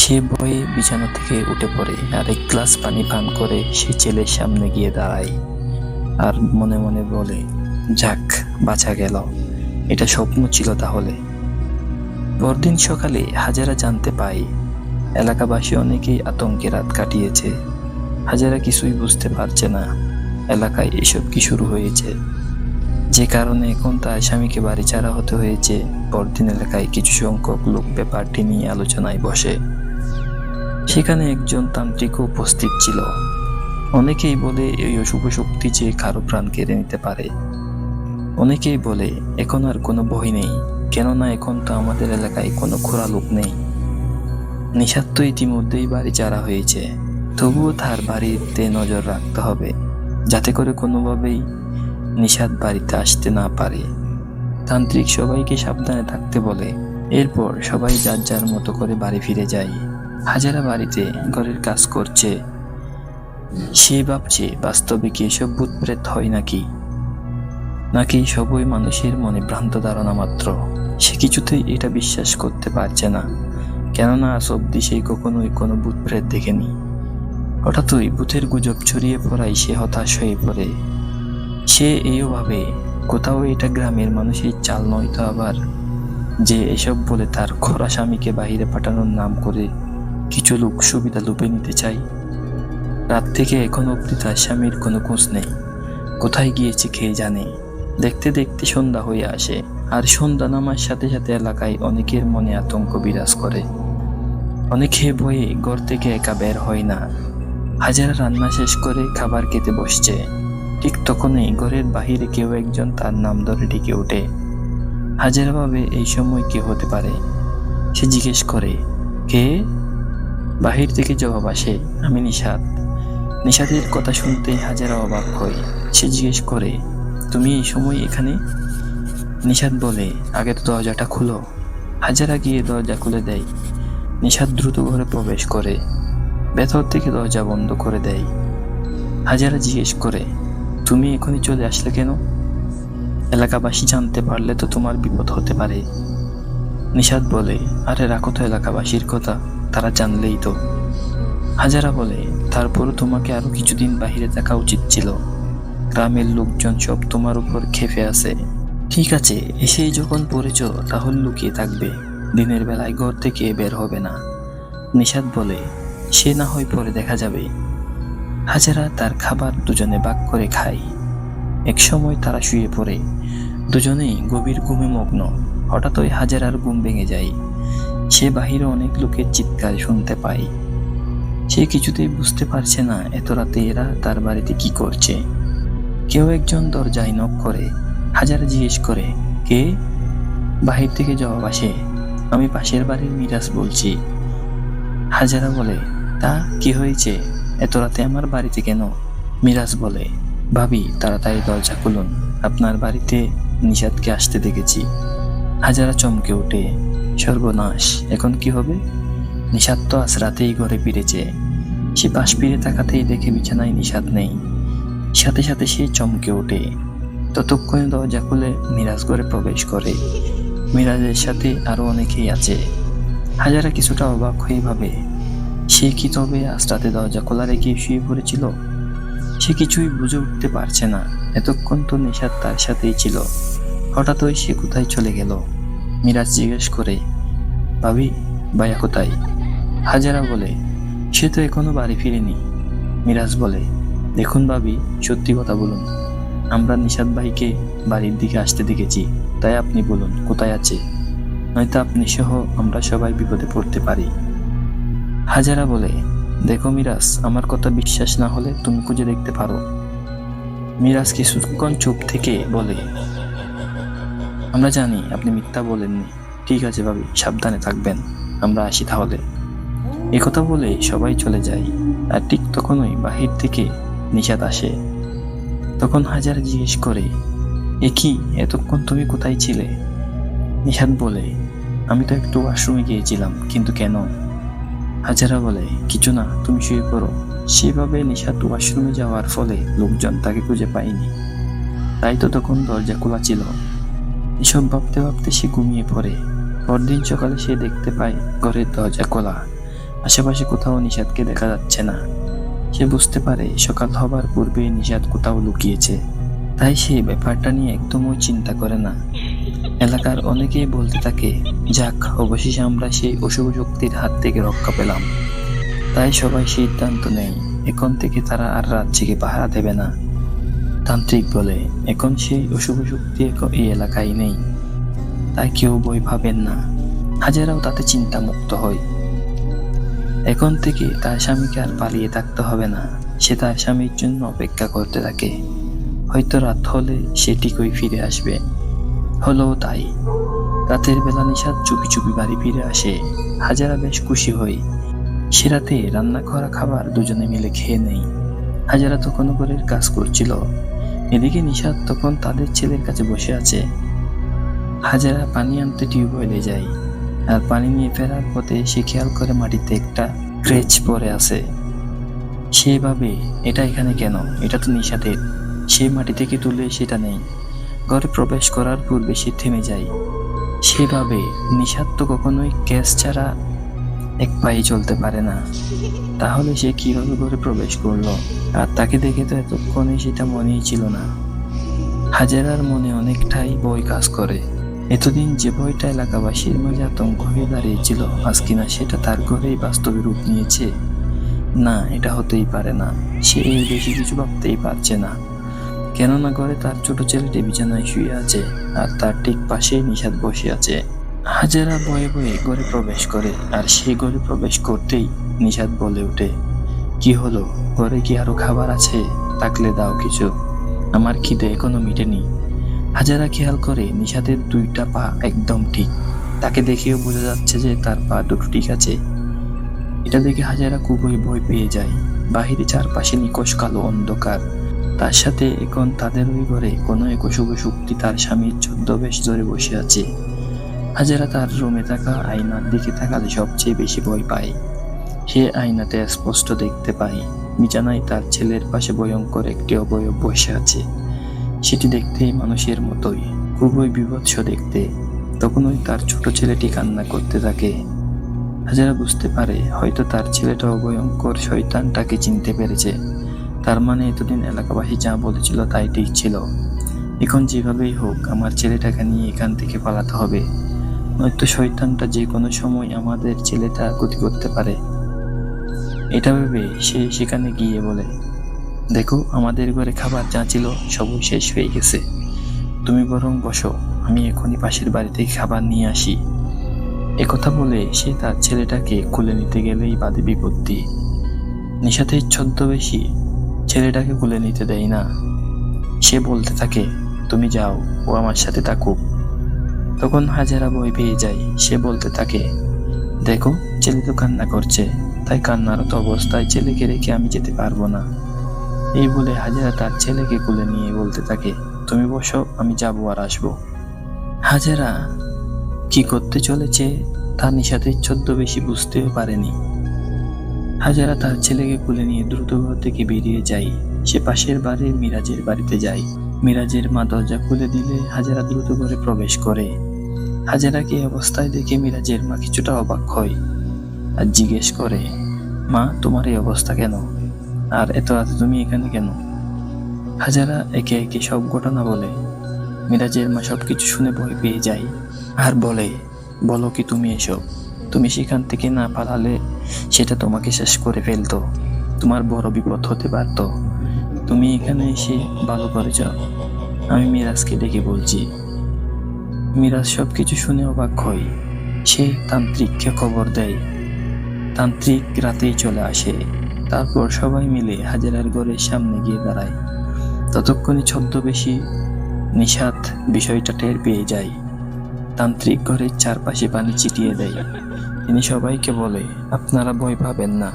সে ভয়ে বিছানা থেকে উঠে পড়ে আর এক গ্লাস পানি পান করে সে ছেলের সামনে গিয়ে দাঁড়ায় আর মনে মনে বলে, যাক, বাঁচা গেল, এটা স্বপ্ন ছিল তাহলে। পরদিন সকালে হাজেরা জানতে পায় এলাকাবাসী অনেকেই আতঙ্কে রাত কাটিয়েছে। হাজেরা কিছুই বুঝতে পারছে না এলাকায় এসব কি শুরু হয়েছে, যে কারণে এখন তার স্বামীকে বাড়ি ছাড়া হতে হয়েছে। পরদিন এলাকায় কিছু সংখ্যক লোক ব্যাপারটি নিয়ে আলোচনায় বসে। সেখানে একজন তান্ত্রিকও উপস্থিত ছিল। অনেকেই বলে এই অশুভ শক্তি যে কারো প্রাণ কেড়ে নিতে পারে। অনেকেই বলে এখন আর কোনো ভয় নেই, কেননা এখন তো আমাদের এলাকায় কোনো খোরা লোক নেই। নিষাদ তো ইতিমধ্যেই বাড়ি ছাড়া হয়েছে, তবুও তার বাড়িতে নজর রাখতে হবে, যাতে করে কোনোভাবেই নিষাদ বাড়িতে আসতে না পারে। তান্ত্রিক সবাইকে সাবধানে থাকতে বলে। এরপর সবাই যার যার মতো করে বাড়ি ফিরে যায়। হাজেরা বাড়িতে ঘরের কাজ করছে। সে ভাবছে বাস্তবে কি এসব ভূত প্রেত হয় নাকি সবই মানুষের মনে ভ্রান্ত ধারণা মাত্র। সে কিছুতেই এটা বিশ্বাস করতে পারছে না, কেননা আজ অব্দি সে কখনোই কোনো ভূত প্রেত দেখেনি। হঠাৎই ভূতের গুজব ছড়িয়ে পড়ায় সে হতাশ হয়ে পড়ে। সে এও ভাবে কোথাও এটা গ্রামের মানুষের চাল নয়তো আবার যে এসব বলে তার খরা স্বামীকে বাহিরে পাঠানোর নাম করে কিছু লোক সুবিধা লুপে নিতে চায়। রাত থেকে এখন অব্দি তার স্বামীর কোনো খোঁজ নেই, কোথায় গিয়েছে কে জানে। দেখতে দেখতে সন্ধ্যা হয়ে আসে, আর সন্ধ্যা নামার সাথে সাথে এলাকায় অনেকের মনে আতঙ্ক বিরাজ করে। অনেকে ভয়ে ঘর থেকে একা বের হয় না। হাজেরা রান্না শেষ করে খাবার খেতে বসছে। ঠিক তখনই ঘরের বাহিরে কেউ একজন তার নাম ধরে ডেকে ওঠে। হাজেরা ভাবে এই সময় কে হতে পারে। সে জিজ্ঞেস করে, কে? বাহির থেকে জবাব আসে, আমি নিষাদ। নিষাদের কথা শুনতে হাজেরা অবাক হয়। সে জিজ্ঞেস করে, তুমি এই সময় এখানে? নিষাদ বলে, আগে তো দরজাটা খুলো। হাজেরা গিয়ে দরজা খুলে দেয়। নিষাদ দ্রুত ঘরে প্রবেশ করে, ভেতর থেকে দরজা বন্ধ করে দেয়। হাজেরা জিজ্ঞেস করে, তুমি এখনই চলে আসলে কেন? এলাকাবাসী জানতে পারলে তো তোমার বিপদ হতে পারে। নিষাদ বলে, আরে রাখো তো এলাকাবাসীর কথা, তারা জানলেই তো। হাজেরা বলে, তারপরও তোমাকে আরো কিছুদিন বাহিরে থাকা উচিত ছিল। গ্রামের লোকজন সব তোমার উপর খেপে আছে। ঠিক আছে, এসেই যখন পড়েছ তাহলে লুকিয়ে থাকবে, দিনের বেলায় ঘর থেকে বের হবে না। নিষাদ বলে, সে না হয় পরে দেখা যাবে। হাজেরা তার খাবার দুজনে ভাগ করে খায়। এক সময় তারা শুয়ে পড়ে, দুজনেই গভীর ঘুমে মগ্ন। হঠাৎই হাজেরার ঘুম ভেঙে যায়। সে বাহিরে অনেক লোকের চিৎকার শুনতে পায়। সে কিছুতেই বুঝতে পারছে না এত রাতে এরা তার বাড়িতে কি করছে। কেউ একজন দরজায় নক করে। হাজেরা জিজ্ঞেস করে, কে? বাহির থেকে জবাব আসে, আমি পাশের বাড়ির মিরাজ বলছি। হাজেরা বলে, তা কি হয়েছে? এত রাতে আমার বাড়িতে কেন? মিরাজ বলে, ভাবি তাড়াতাড়ি দরজা খুলুন, আপনার বাড়িতে নিষাদকে আসতে দেখেছি। হাজেরা চমকে ওঠে, সর্বনাশ, এখন কি হবে? নিষাদ তো আজ রাতেই ঘরে ফিরেছে। সে পাশ ফিরে তাকাতেই দেখে বিছানায় নিষাদ নেই। সাথে সাথে সে চমকে ওঠে। ততক্ষণে দরজা খুলে মিরাজ ঘরে প্রবেশ করে। মিরাজের সাথে আরো অনেকেই আছে। হাজেরা কিছুটা অবাক হয়ে ভাবে, সে কি তবে আজ রাতে দরজা খোলা রেখে শুয়ে পড়েছিল? সে কিছুই বুঝে উঠতে পারছে না। এতক্ষণ তো নিষাদ তার সাথেই ছিল, হঠাৎই সে কোথায় চলে গেল? মিরাজ জিজ্ঞেস করে, ভাবি ভাইয়া কোথায়? হাজেরা বলে, সে তো এখনো বাড়ি ফিরেনি। মিরাজ বলে, দেখুন ভাবি, সত্যি কথা বলুন, আমরা নিষাদ ভাইকে বাড়ির দিকে আসতে দেখেছি, তাই আপনি বলুন কোথায় আছে, নয়তো আপনি সহ আমরা সবাই বিপদে পড়তে পারি। হাজেরা বলে, দেখো মিরাজ, আমার কথা বিশ্বাস না হলে তুমি খুঁজে দেখতে পারো। মিরাজ কিছুক্ষণ চুপ থেকে বলে, আমরা জানি আপনি মিথ্যা বলেননি। ঠিক আছে ভাবি, সাবধানে থাকবেন, আমরা আসি তাহলে। একথা বলে সবাই চলে যায়। আর ঠিক তখনই বাহির থেকে নিশাত আসে। তখন হাজারা জিজ্ঞেস করে, এ কি, এতক্ষণ তুমি কোথায় ছিলে? নিশাত বলে, আমি তো একটু ওয়াশরুমে গিয়েছিলাম, কিন্তু কেন? হাজারা বলে, কিছু না, তুমি শুয়ে পড়ো। সেভাবে নিশাত ওয়াশরুমে যাওয়ার ফলে লোকজন তাকে খুঁজে পায়নি, তাই তো তখন দরজা খোলা ছিল। এসব ভাবতে ভাবতে সে ঘুমিয়ে পড়ে। পরদিন সকালে সে দেখতে পায় ঘরের দরজা খোলা, আশেপাশে কোথাও নিশাতকে দেখা যাচ্ছে না। সে বুঝতে পারে সকাল হবার পূর্বে নিশাত কোথাও লুকিয়েছে, তাই সে ব্যাপারটা নিয়ে একদমই চিন্তা করে না। এলাকার অনেকেই বলতে থাকে, যাক, অবশেষে আমরা সেই অশুভ শক্তির হাত থেকে রক্ষা পেলাম। তাই সবাই সিদ্ধান্ত নেয় এখন থেকে তারা আর রাত জেগে পাহারা দেবে না। তান্ত্রিক বলে, এখন সেই অশুভ শক্তি এই এলাকায় নেই, তাই কেউ ভয় পাবেন না। হাজারাও তাতে চিন্তা মুক্ত হয়। এখন থেকে তার স্বামীকে আর পালিয়ে থাকতে হবে না। সে তার স্বামীর জন্য অপেক্ষা করতে থাকে। হয়তো রাত হলে সে ঠিকই ফিরে আসবে। হলো তাই। রাতের বেলা নিশাত চুপি চুপি বাড়ি ফিরে আসে। হাজারা বেশ খুশি হয়। সে রাতে রান্না করা খাবার দুজনে মিলে খেয়ে নেই। হাজারা তখনও ঘরের কাজ করছিল। এদিকে নিশাত তখন তাদের ছেলের কাছে বসে আছে। হাজারা পানি আনতে টিউবওয়েলে যায়, আর পানি নিয়ে ফেরার পথে সে খেয়াল করে মাটিতে একটা ক্রেচ পড়ে আছে। সে ভাবে, এটা এখানে কেন? এটা তো নিশাতের। সে মাটি থেকে তুলে সেটা নেই। ঘরে প্রবেশ করার পূর্বে সে থেমে যায়। সে ভাবে, নিশাত তো কখনোই গ্যাস ছাড়া এক পায়ে চলতে পারে না, তাহলে সে কিভাবে ঘরে প্রবেশ করলো? আর তাকে দেখে তো এতক্ষণে সেটা মনেই ছিল না। হাজারার মনে অনেকটাই ভয় কাজ করে। এতদিন যে ভয়টা এলাকাবাসীর মাঝে আতঙ্ক হয়ে দাঁড়িয়েছিল, আজ কিনা সেটা তার ঘরেই বাস্তবে রূপ নিয়েছে। না, এটা হতেই পারে না। সে এর বেশি কিছু ভাবতেই পারছে না, কেননা ঘরে তার ছোট ছেলেটি বিছানায় শুয়ে আছে, আর তার ঠিক পাশেই নিশাত বসে আছে। হাজারা ভয়ে ভয়ে ঘরে প্রবেশ করে, আর সেই ঘরে প্রবেশ করতেই নিশাত বলে ওঠে, কি হলো? ঘরে কি আরো খাবার আছে? থাকলে দাও কিছু, আমার খিদে এখনো মিটেনি। হাজারা খেয়াল করে নিশাতের দুইটা পা একদম ঠিক। তাকে দেখেও বোঝা যাচ্ছে যে তার পা দুটো ঠিক আছে। এটা দেখে হাজারা খুবই ভয় পেয়ে যায়। বাহিরে চারপাশে নিকশ কালো অন্ধকার, তার সাথে এখন তাদের ওই ঘরে কোনো এক অশুভ শক্তি তার স্বামীর ছদ্মবেশ ধরে বসে আছে। হাজারা তার রুমে থাকা আয়নার দিকে তাকালে সবচেয়ে বেশি ভয় পায়। সে আয়নাতে স্পষ্ট দেখতে পায় বিছানায় তার ছেলের পাশে ভয়ঙ্কর একটি অবয়ব বসে আছে। সেটি দেখতেই মানুষের মতোই, খুবই বীভৎস দেখতে। তখনই তার ছোট ছেলেটি কান্না করতে থাকে। হাজারা বুঝতে পারে হয়তো তার ছেলেটা ভয়ঙ্কর শয়তানটাকে চিনতে পেরেছে। তার মানে এতদিন এলাকাবাসী যা বলেছিল তাই ঠিক ছিল। এখন যেভাবেই হোক আমার ছেলেটাকে নিয়ে এখান থেকে পালাতে হবে, নয়তো শয়তানটা যে কোনো সময় আমাদের ছেলেটা ক্ষতি করতে পারে। এটা ভেবে সে সেখানে গিয়ে বলে, দেখো, আমাদের ঘরে খাবার যা ছিল সবই শেষ হয়ে গেছে। তুমি বরং বসো, আমি এখনই পাশের বাড়ি থেকে খাবার নিয়ে আসি। একথা বলে সে তার ছেলেটাকে কোলে নিতে গেলেই বাদে বিপত্তি। নিশাতের ছদ্মবেশী ছেলেটাকে কোলে নিতে দেয় না। সে বলতে থাকে, তুমি যাও, ও আমার সাথে থাকুক। তখন হাজারা ভয় পেয়ে যায়। সে বলতে থাকে, দেখো, ছেলে তো কান্না করছে, তাই কান্নারত অবস্থায় ছেলেকে রেখে আমি যেতে পারবো না। এই বলে হাজারা তার ছেলেকে কোলে নিয়ে বলতে থাকে, তুমি বসো, আমি যাবো আর আসবো। হাজারা কি করতে চলেছে তা নিশাতের ছদ্মবেশী বুঝতেও পারেনি। হাজারা তার ছেলেকে কোলে নিয়ে দ্রুত ঘর থেকে বেরিয়ে যায়। সে পাশের বাড়ির মিরাজের বাড়িতে যায়। মিরাজের মা দরজা খুলে দিলে হাজারা দ্রুত ঘরে প্রবেশ করে। হাজারাকে এই অবস্থায় দেখে মিরাজের মা কিছুটা অবাক হয় আর জিজ্ঞেস করে, মা, তোমার এই অবস্থা কেন? আর এত রাতে তুমি এখানে কেন? হাজারা একে একে সব ঘটনা বলে। মিরাজের মা সবকিছু শুনে ভয় পেয়ে যায় আর বলে, বলো কি তুমি এসব? তুমি সেখান থেকে না পালালে সেটা তোমাকে শেষ করে ফেলতো। তোমার বড় বিপদ হতে পারতো। তুমি এখানে এসে ভালো করেছ। আমি মিরাজকে ডেকে বলছি। মিরাজ সবকিছু শুনে অবাক হয়। সে তান্ত্রিককে খবর দেয়। তান্ত্রিক রাতেই চলে আসে। তারপর সবাই মিলে হাজারার ঘরের সামনে গিয়ে দাঁড়ায়। ততক্ষণে ছদ্মবেশী নিশাত বিষয়টা টের পেয়ে যায়। তান্ত্রিক ঘরের চারপাশে পানি ছিটিয়ে দেয়। তিনি সবাইকে বলে, আপনারা ভয় পাবেন না,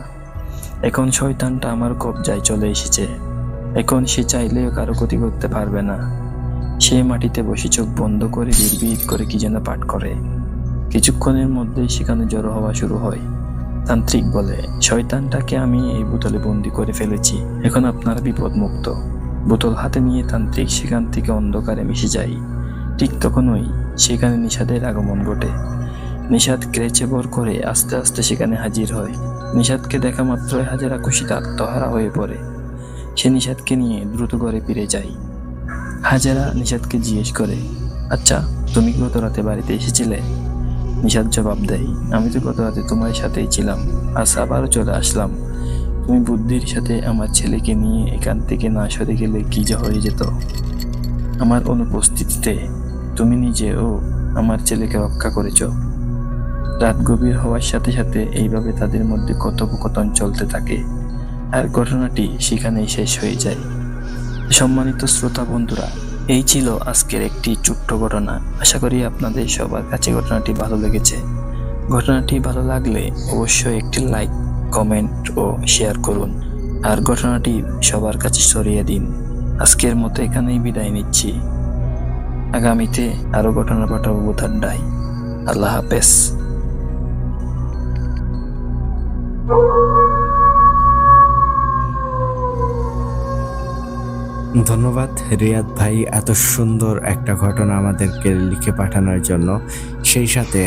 এখন শয়তানটা আমার কবজায় চলে এসেছে। এখন সে চাইলেও কারো ক্ষতি করতে পারবে না। সে মাটিতে বসে চোখ বন্ধ করে বিড়বিড় করে কি যেন পাঠ করে। কিছুক্ষণের মধ্যেই সেখানে জড়ো হওয়া শুরু হয়। তান্ত্রিক বলে, শয়তানটাকে আমি এই বোতলে বন্দি করে ফেলেছি, এখন আপনারা বিপদ মুক্ত। বোতল হাতে নিয়ে তান্ত্রিক সেখান থেকে অন্ধকারে মিশে যায়। ঠিক তখনই সেখানে নিষাদের আগমন ঘটে। নিষাদ ক্রেচে ভর করে আস্তে আস্তে সেখানে হাজির হয়। নিষাদকে দেখা মাত্রই হাজেরা খুশিতে আত্মহারা হয়ে পড়ে। সে নিষাদকে নিয়ে দ্রুত ঘরে ফিরে যায়। হাজেরা নিষাদকে জিজ্ঞেস করে, আচ্ছা, তুমি কি গত রাতে বাড়িতে এসেছিলে? নিষাদ জবাব দেয়, আমি তো গত রাতে তোমার সাথেই ছিলাম, আজ আবারও চলে আসলাম। তুমি বুদ্ধির সাথে আমার ছেলেকে নিয়ে এখান থেকে না সরে গেলে কি যা হয়ে যেত। আমার অনুপস্থিতিতে তুমি নিজেও আমার ছেলেকে রক্ষা করেছ। রাত গভীর হওয়ার সাথে সাথে এইভাবে তাদের মধ্যে কথোপকথন চলতে থাকে, আর ঘটনাটি সেখানেই শেষ হয়ে যায়। সম্মানিত শ্রোতা বন্ধুরা, এই ছিল আজকের একটি ছোট্ট ঘটনা। আশা করি আপনাদের সবার কাছে ঘটনাটি ভালো লেগেছে। ঘটনাটি ভালো লাগলে অবশ্যই একটি লাইক, কমেন্ট ও শেয়ার করুন, আর ঘটনাটি সবার কাছে ছড়িয়ে দিন। আজকের মতো এখানেই বিদায় নিচ্ছি। আগামীতে আরো ঘটনা পাঠাবো ভূত আড্ডায়। আল্লাহ হাফেজ। ধন্যবাদ রিয়াদ ভাই এত সুন্দর একটা ঘটনা আমাদেরকে লিখে পাঠানোর জন্য। সেই সাথে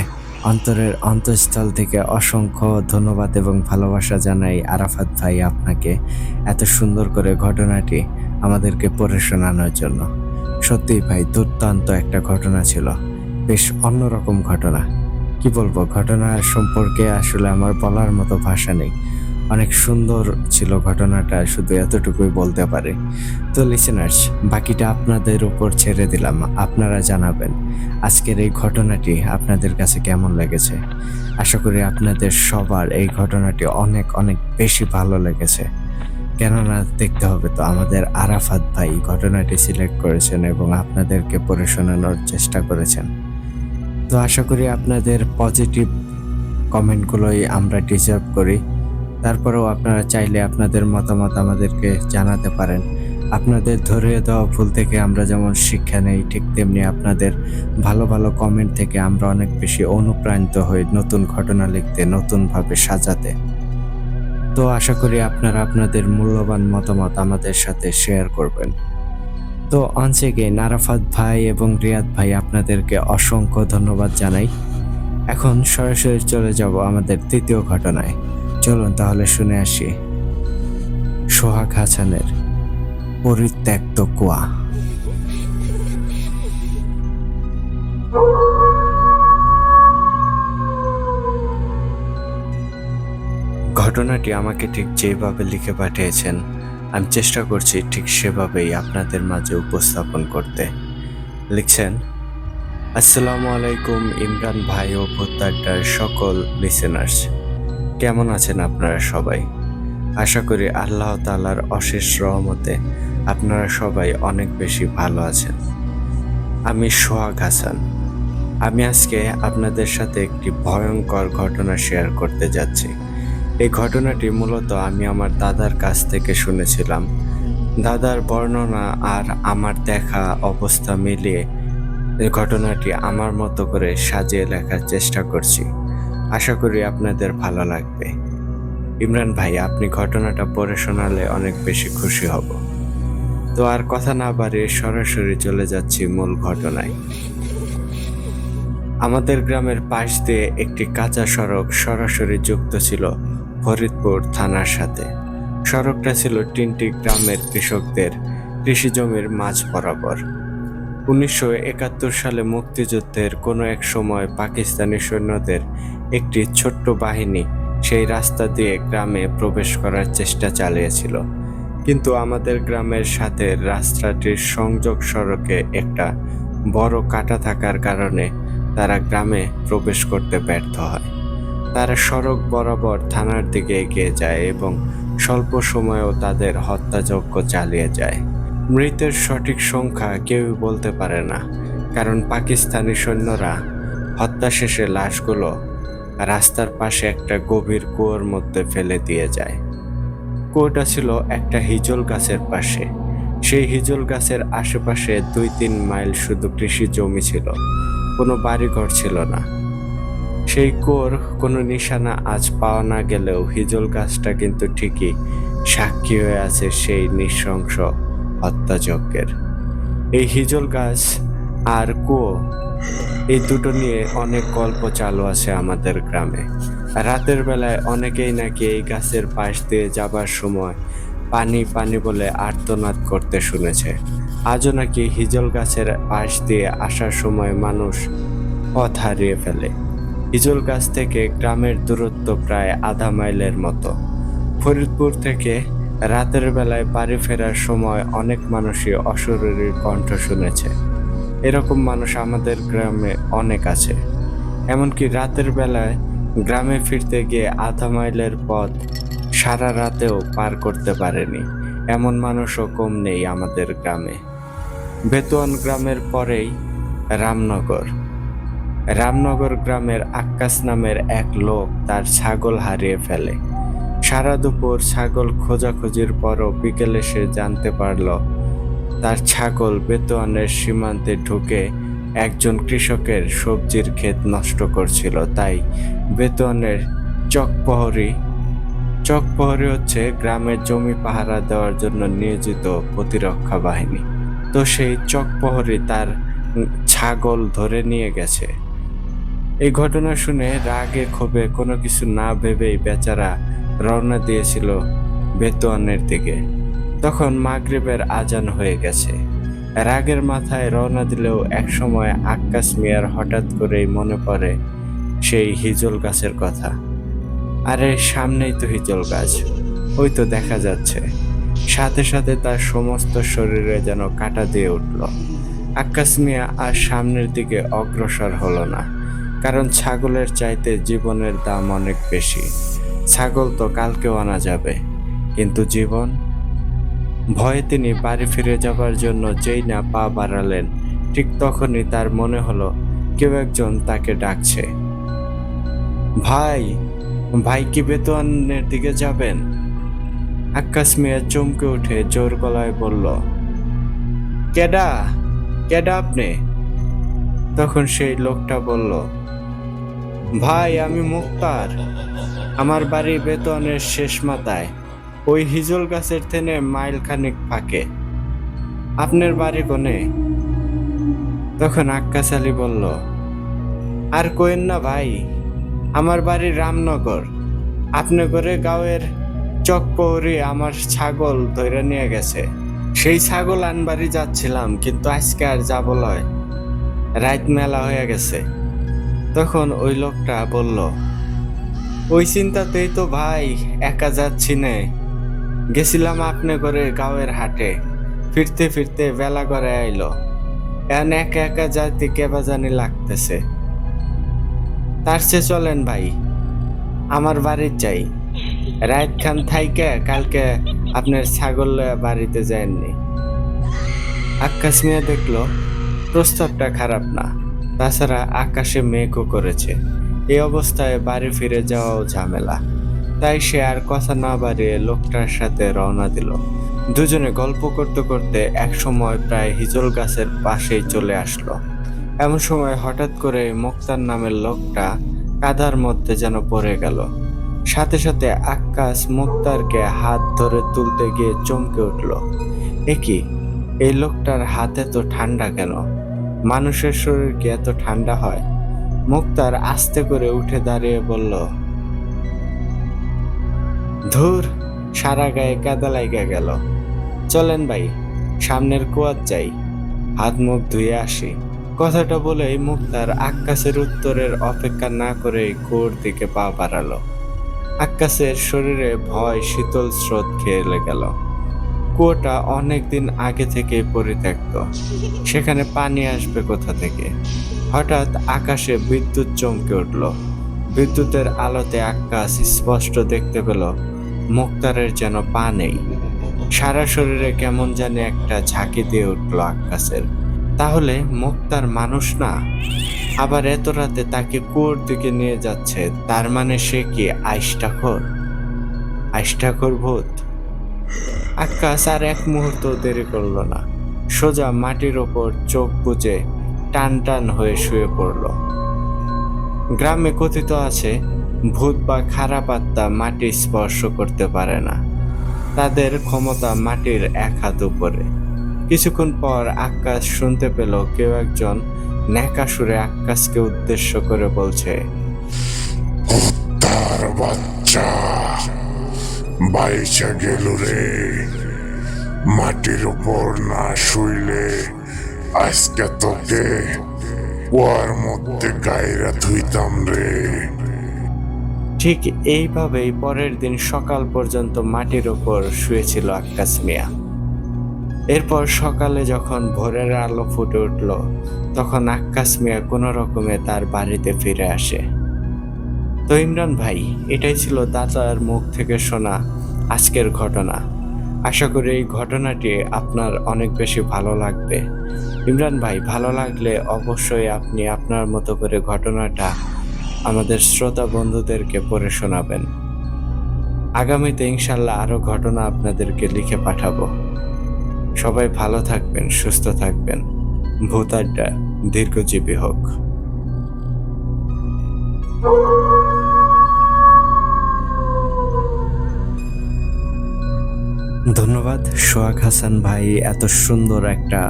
অন্তরের অন্তঃস্থল থেকে অসংখ্য ধন্যবাদ এবং ভালোবাসা জানাই আরাফাত ভাই আপনাকে, এত সুন্দর করে ঘটনাটি আমাদেরকে পড়ে শোনানোর জন্য। সত্যিই ভাই দুর্দান্ত একটা ঘটনা ছিল, বেশ অন্যরকম ঘটনা। কি বলবো, ঘটনা সম্পর্কে আসলে আমার বলার মতো ভাষা নেই। অনেক সুন্দর ছিল ঘটনাটা, শুধু এতটুকুই বলতে পারি। তো লিসেনার্স, বাকিটা আপনাদের উপর ছেড়ে দিলাম, আপনারা জানাবেন আজকের এই ঘটনাটি আপনাদের কাছে কেমন লেগেছে। আশা করি আপনাদের সবার এই ঘটনাটি অনেক অনেক বেশি ভালো লেগেছে, কেননা দেখতে হবে তো আমাদের আরাফাত ভাই ঘটনাটি সিলেক্ট করেছেন এবং আপনাদেরকে পড়ে শোনানোর চেষ্টা করেছেন। তো আশা করি আপনাদের পজিটিভ কমেন্টগুলোই আমরা ডিজার্ভ করি। তারপরেও আপনারা চাইলে আপনাদের মতামত আমাদেরকে জানাতে পারেন। আপনাদের ধরিয়ে দেওয়া ভুল থেকে আমরা যেমন শিক্ষা নেই, ঠিক তেমনি আপনাদের ভালো ভালো কমেন্ট থেকে আমরা অনেক বেশি অনুপ্রাণিত হই নতুন ঘটনা লিখতে, নতুনভাবে সাজাতে। তো আশা করি আপনারা আপনাদের মূল্যবান মতামত আমাদের সাথে শেয়ার করবেন। তো অনস এগেইন আরাফাত ভাই এবং রিয়াদ ভাই, আপনাদেরকে অসংখ্য ধন্যবাদ জানাই। এখন সরাসরি চলে যাব আমাদের তৃতীয় ঘটনায়। চলুন তাহলে শুনে আসি সোহাগ হাসানের পরিত্যক্ত কুয়া। ঘটনাটি আমাকে ঠিক যেভাবে লিখে পাঠিয়েছেন, আমি চেষ্টা করছি ঠিক সেভাবেই আপনাদের মাঝে উপস্থাপন করতে। লিখছেন, আসসালামু আলাইকুম ইমরান ভাই ও ভূত আড্ডার সকল লিসেনার্স, কেমন আছেন আপনারা সবাই? আশা করি আল্লাহ তাআলার অশেষ রহমতে আপনারা সবাই অনেক বেশি ভালো আছেন। আমি সোহাগ হাসান। আমি আজকে আপনাদের সাথে একটি ভয়ঙ্কর ঘটনা শেয়ার করতে যাচ্ছি। এই ঘটনাটি মূলত আমি আমার দাদার কাছ থেকে শুনেছিলাম। দাদার বর্ণনা আর আমার দেখা অবস্থা মিলিয়ে এই ঘটনাটি আমার মতো করে সাজিয়ে লেখার চেষ্টা করছি। আশা করি আপনাদের ভালো লাগবে। ইমরান ভাই, আপনি ঘটনাটা পড়ে শোনালে অনেক বেশি খুশি হব। তো আর কথা না বাড়িয়ে সরাসরি চলে যাচ্ছি মূল ঘটনায়। আমাদের গ্রামের পাশ দিয়ে একটি কাঁচা সড়ক সরাসরি যুক্ত ছিল ফরিদপুর থানার সাথে। সড়কটা ছিল তিনটি গ্রামের কৃষকদের কৃষি জমির মাঝ বরাবর। 1971 সালে মুক্তিযুদ্ধের কোনো এক সময় পাকিস্তানি সৈন্যদের একটি ছোট্ট বাহিনী সেই রাস্তা দিয়ে গ্রামে প্রবেশ করার চেষ্টা চালিয়েছিল, কিন্তু আমাদের গ্রামের সাথে রাস্তাটির সংযোগ সড়কে একটা বড় কাটা থাকার কারণে তারা গ্রামে প্রবেশ করতে ব্যর্থ হয়। তারা সড়ক বরাবর থানার দিকে এগিয়ে যায় এবং স্বল্প সময়েও তাদের হত্যাযজ্ঞ চালিয়ে যায়। মৃতের সঠিক সংখ্যা কেউই বলতে পারে না, কারণ পাকিস্তানি সৈন্যরা হত্যা শেষে লাশগুলো রাস্তার পাশে একটা গভীর কুয়োর মধ্যে ফেলে দিয়ে যায়। কুয়োটা ছিল একটা হিজল গাছের পাশে। সেই হিজল গাছের আশেপাশে 2-3 মাইল শুধু কৃষি জমি ছিল, কোনো বাড়িঘর ছিল না। সেই কুয়োর কোনো নিশানা আজ পাওয়া না গেলেও হিজল গাছটা কিন্তু ঠিকই সাক্ষী হয়ে আছে সেই নৃশংস হত্যাযজ্ঞের। এই হিজল গাছ আর কুয়ো, এই দুটো নিয়ে অনেক গল্প চালু আছে আমাদের গ্রামে। রাতের বেলায় অনেকেই নাকি এই গাছের পাশ দিয়ে যাবার সময় পানি পানি বলে আর্তনাদ করতে শুনেছে। আজও নাকি হিজল গাছের পাশ দিয়ে আসার সময় মানুষ পথ হারিয়ে ফেলে। হিজল গাছ থেকে গ্রামের দূরত্ব প্রায় আধা মাইলের মতো। ফরিদপুর থেকে রাতের বেলায় বাড়ি ফেরার সময় অনেক মানুষই অশরীরীর কণ্ঠ শুনেছে। এরকম মানুষ আমাদের গ্রামে অনেক আছে। এমনকি রাতের বেলায় গ্রামে ফিরতে গিয়ে আধা মাইলের পথ সারা রাতেও পার করতে পারেনি, এমন মানুষও কম নেই আমাদের গ্রামে। বেতুয়ান গ্রামের পরেই রামনগর। রামনগর গ্রামের আক্কাস নামের এক লোক তার ছাগল হারিয়ে ফেলে। সারা দুপুর ছাগল খোঁজাখুঁজির পরও বিকেলে সে জানতে পারল তার ছাগল বেতুয়ানের সীমান্তে ঢুকে একজন কৃষকের সবজির ক্ষেত নষ্ট করছিল। তাই বেতুয়ানের চকপ্রহরী হচ্ছে গ্রামের জমি পাহারা দেওয়ার জন্য নিয়োজিত প্রতিরক্ষা বাহিনী। তো সেই চকপ্রহরী তার ছাগল ধরে নিয়ে গেছে। এই ঘটনা শুনে রাগে ক্ষোভে কোনো কিছু না ভেবেই বেচারা রওনা দিয়েছিল বেতুয়ানের দিকে। তখন মাগরিবের আজান হয়ে গেছে। রাগের মাথায় রওনা দিলেও একসময় আক্কাস মিয়ার হঠাৎ করেই মনে পড়ে সেই হিজল গাছের কথা। আরে সামনেই তো হিজল গাছ, ওই তো দেখা যাচ্ছে। সাথে সাথে তার সমস্ত শরীরে যেন কাঁটা দিয়ে উঠল। আক্কাস মিয়া আর সামনের দিকে অগ্রসর হলো না, কারণ ছাগলের চাইতে জীবনের দাম অনেক বেশি। ছাগল তো কালকেও আনা যাবে, কিন্তু জীবন। ভয়ে তিনি বাড়ি ফিরে যাবার জন্য যেই না পা বাড়ালেন, ঠিক তখনই তার মনে হলো কেউ একজন তাকে ডাকছে। ভাই, ভাই কি বেতুয়ানের দিকে যাবেন? আক্কাস মিয়া চমকে উঠে জোর গলায় বলল, কেডা কেডা আপনি? তখন সেই লোকটা বলল, ভাই আমি মুক্তার, আমার বাড়ি বেতুয়ানের শেষ মাথায়, ওই হিজল গাছের থেকে মাইল খানিক ফাঁকে। আপনার বাড়ি কোনে? তখন আক্কাস আলী বলল, আর কোয়েন না ভাই, আমার বাড়ি রামনগর। আপনি করে গাঁয়ের চকপ্রহরী আমার ছাগল ধরে নিয়ে গেছে। সেই ছাগল আনবাড়ি যাচ্ছিলাম, কিন্তু আজকে আর যাব লয়, রাত মেলা হয়ে গেছে। তখন ওই লোকটা বলল, ওই চিন্তাতেই তো ভাই একা যাচ্ছি নে। গেছিলাম আপনি করে গাঁয়ের হাটে, ফিরতে ফিরতে বেলা করে আইলো। এখন একা একা যাইতে কেবা জানি লাগতেছে। তার চেয়ে চলেন ভাই, আমার বাড়ির যাই। রাত খান থাইকে কালকে আপনার ছাগল বাড়িতে যায়নি। আক্কাস মিয়া দেখলো প্রস্তাবটা খারাপ না, তাছাড়া আকাশে মেঘও করেছে। এই অবস্থায় বাড়ি ফিরে যাওয়াও ঝামেলা। তাই সে আর কথা না বাড়িয়ে লোকটার সাথে রওনা দিল। দুজনে গল্প করতে করতে এক সময় প্রায় হিজল গাছের পাশেই চলে আসলো। এমন সময় হঠাৎ করে মুক্তার নামের লোকটা কাদার মধ্যে যেন পড়ে গেল। সাথে সাথে আক্কাস মুক্তারকে হাত ধরে তুলতে গিয়ে চমকে উঠল। কি, এই লোকটার হাতে তো ঠান্ডা কেন? মানুষের শরীর কি এত ঠান্ডা হয়? মুক্তার আস্তে করে উঠে দাঁড়িয়ে বলল, ধুর, সারা গায়ে কাদা লাইগা গেল। চলেন ভাই, সামনের কুয়াত যাই, হাত মুখ ধুয়ে আসি। কথাটা বলেই মুক্তার আক্কাসের উত্তরের অপেক্ষা না করে কুয়োর দিকে পা বাড়ালো। আক্কাসের শরীরে ভয় শীতল স্রোত খেলে গেল। কুয়োটা অনেকদিন আগে থেকেই পরিত্যক্ত, সেখানে পানি আসবে কোথা থেকে? হঠাৎ আকাশে বিদ্যুৎ চমকে উঠল। বিদ্যুতের আলোতে আক্কাস স্পষ্ট দেখতে পেল মুক্তারের যেন পা নেই। সারা শরীরে কেমন জানি একটা ঝাঁকি দিয়ে উঠল আক্কাসের। তাহলে মুক্তার মানুষ না? আবার এত রাতে তাকে কুয়োর দিকে নিয়ে যাচ্ছে, তার মানে সে কি আইসটাখোর ভূত? আকাশ আর এক মুহূর্ত দেরি করল না, সোজা মাটির ওপর চোখ বুজে টান টান হয়ে শুয়ে পড়ল। গ্রামে কথিত আছে, ভূত বা খারাপ আত্মা মাটি স্পর্শ করতে পারে না, তাদের ক্ষমতা মাটির এক হাত উপরে। কিছুক্ষণ পর আকাশ শুনতে পেল কেউ একজন ন্যাকা সুরে আকাশকে উদ্দেশ্য করে বলছে, তার বাচ্চা বাইচা গেল রে, মাটির উপর না শুইলে আজকে তোকে কুয়ার মধ্যে গায়রা ধুইতাম রে। ঠিক এইভাবেই পরের দিন সকাল পর্যন্ত মাটির ওপর শুয়েছিল আক্কাস মিয়া। এরপর সকালে যখন ভোরের আলো ফুটে উঠল, তখন আক্কাস মিয়া কোনো রকমে তার বাড়িতে ফিরে আসে। তো ইমরান ভাই, এটাই ছিল দাদার মুখ থেকে শোনা আজকের ঘটনা। আশা করি এই ঘটনাটি আপনার অনেক বেশি ভালো লাগবে। ইমরান ভাই, ভালো লাগলে অবশ্যই আপনি আপনার মতো করে ঘটনাটা আমাদের শ্রোতা বন্ধুদেরকে পড়ে শোনাবেন। আগামীতে ইনশাল্লাহ আরও ঘটনা আপনাদেরকে লিখে পাঠাবো। সবাই ভালো থাকবেন, সুস্থ থাকবেন। ভূত আড্ডা দীর্ঘজীবী হোক। ধন্যবাদ সোহাগ হাসান ভাই এত সুন্দর একটা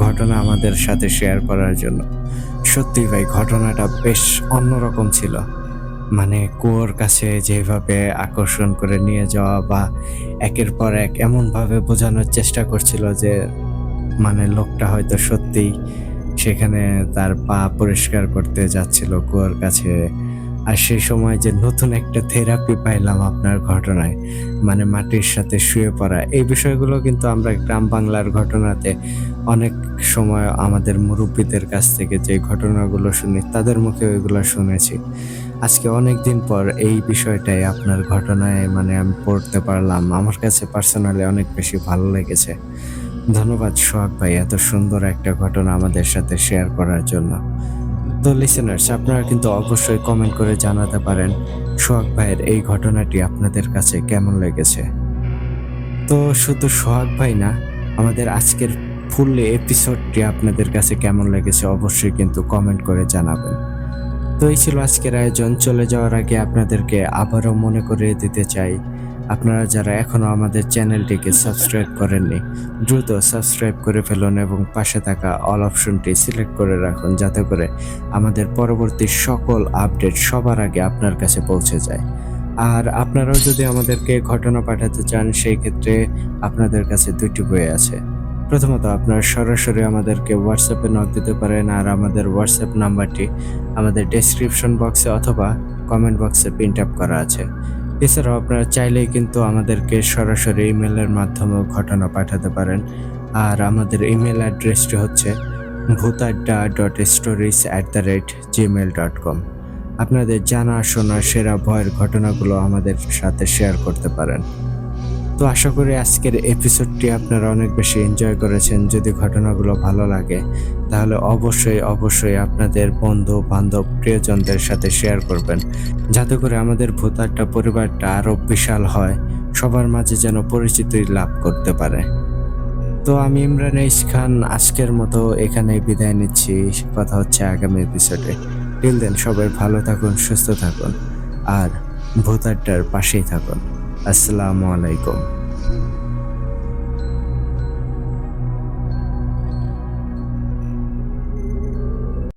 ঘটনা আমাদের সাথে শেয়ার করার জন্য। সত্যি ভাই, ঘটনাটা বেশ অন্যরকম ছিল। মানে কুয়োর কাছে যেভাবে আকর্ষণ করে নিয়ে যাওয়া বা একের পর এক এমনভাবে বোঝানোর চেষ্টা করছিল যে মানে লোকটা হয়তো সত্যিই সেখানে তার পা পরিষ্কার করতে যাচ্ছিল কুয়োর কাছে। আর সেই সময় যে নতুন একটা থেরাপি পাইলাম আপনার ঘটনায়, মানে মাটির সাথে শুয়ে পড়া, এই বিষয়গুলো কিন্তু আমরা গ্রাম বাংলার ঘটনাতে অনেক সময় আমাদের মুরব্বীদের কাছ থেকে যে ঘটনাগুলো শুনি তাদের মুখে ওইগুলো শুনেছি। আজকে অনেক দিন পর এই বিষয়টাই আপনার ঘটনায় মানে আমি পড়তে পারলাম, আমার কাছে পার্সোনালি অনেক বেশি ভালো লেগেছে। ধন্যবাদ সোহাগ ভাই এত সুন্দর একটা ঘটনা আমাদের সাথে শেয়ার করার জন্য। তো লিসেনার্স, আপনারা কিন্তু অবশ্যই কমেন্ট করে জানাতে পারেন সোহাগ ভাইয়ের এই ঘটনাটি আপনাদের কাছে কেমন লেগেছে। তো শুধু সোহাগ ভাই না, আমাদের আজকের ফুল এপিসোডটি আপনাদের কাছে কেমন লেগেছে অবশ্যই কিন্তু কমেন্ট করে জানাবেন। তো এই ছিল আজকের আয়োজন। চলে যাওয়ার আগে আপনাদেরকে আবারও মনে করিয়ে দিতে চাই, আপনারা যারা এখনও আমাদের চ্যানেলটিকে সাবস্ক্রাইব করেননি, দ্রুত সাবস্ক্রাইব করে ফেলুন এবং পাশে থাকা অল অপশনটি সিলেক্ট করে রাখুন, যাতে করে আমাদের পরবর্তী সকল আপডেট সবার আগে আপনার কাছে পৌঁছে যায়। আর আপনারাও যদি আমাদেরকে ঘটনা পাঠাতে চান, সেই ক্ষেত্রে আপনাদের কাছে দুটি বই আছে। প্রথমত আপনারা সরাসরি আমাদেরকে হোয়াটসঅ্যাপে নক দিতে পারেন, আর আমাদের হোয়াটসঅ্যাপ নাম্বারটি আমাদের ডেসক্রিপশন বক্সে অথবা কমেন্ট বক্সে প্রিন্ট আপ করা আছে। এছাড়াও আপনারা চাইলেই কিন্তু আমাদেরকে সরাসরি ইমেলের মাধ্যমেও ঘটনা পাঠাতে পারেন। আর আমাদের ইমেল অ্যাড্রেসটি হচ্ছে bhutadda.stories@gmail.com। আপনাদের জানা শোনা সেরা ভয়ের ঘটনাগুলো আমাদের সাথে শেয়ার করতে পারেন। তো আশা করি আজকের এপিসোডটি আপনারা অনেক বেশি এনজয় করেছেন। যদি ঘটনাগুলো ভালো লাগে তাহলে অবশ্যই আপনাদের বন্ধু বান্ধব প্রিয়জনদের সাথে শেয়ার করবেন, যাতে করে আমাদের ভূত আড্ডা পরিবারটা আরও বিশাল হয়, সবার মাঝে যেন পরিচিতি লাভ করতে পারে। তো আমি ইমরান এইচ খান আজকের মতো এখানেই বিদায় নিচ্ছি। কথা হচ্ছে আগামী এপিসোডে। টিল দেন সবাই ভালো থাকুন, সুস্থ থাকুন আর ভূত আড্ডার পাশেই থাকুন। আসসালামু আলাইকুম।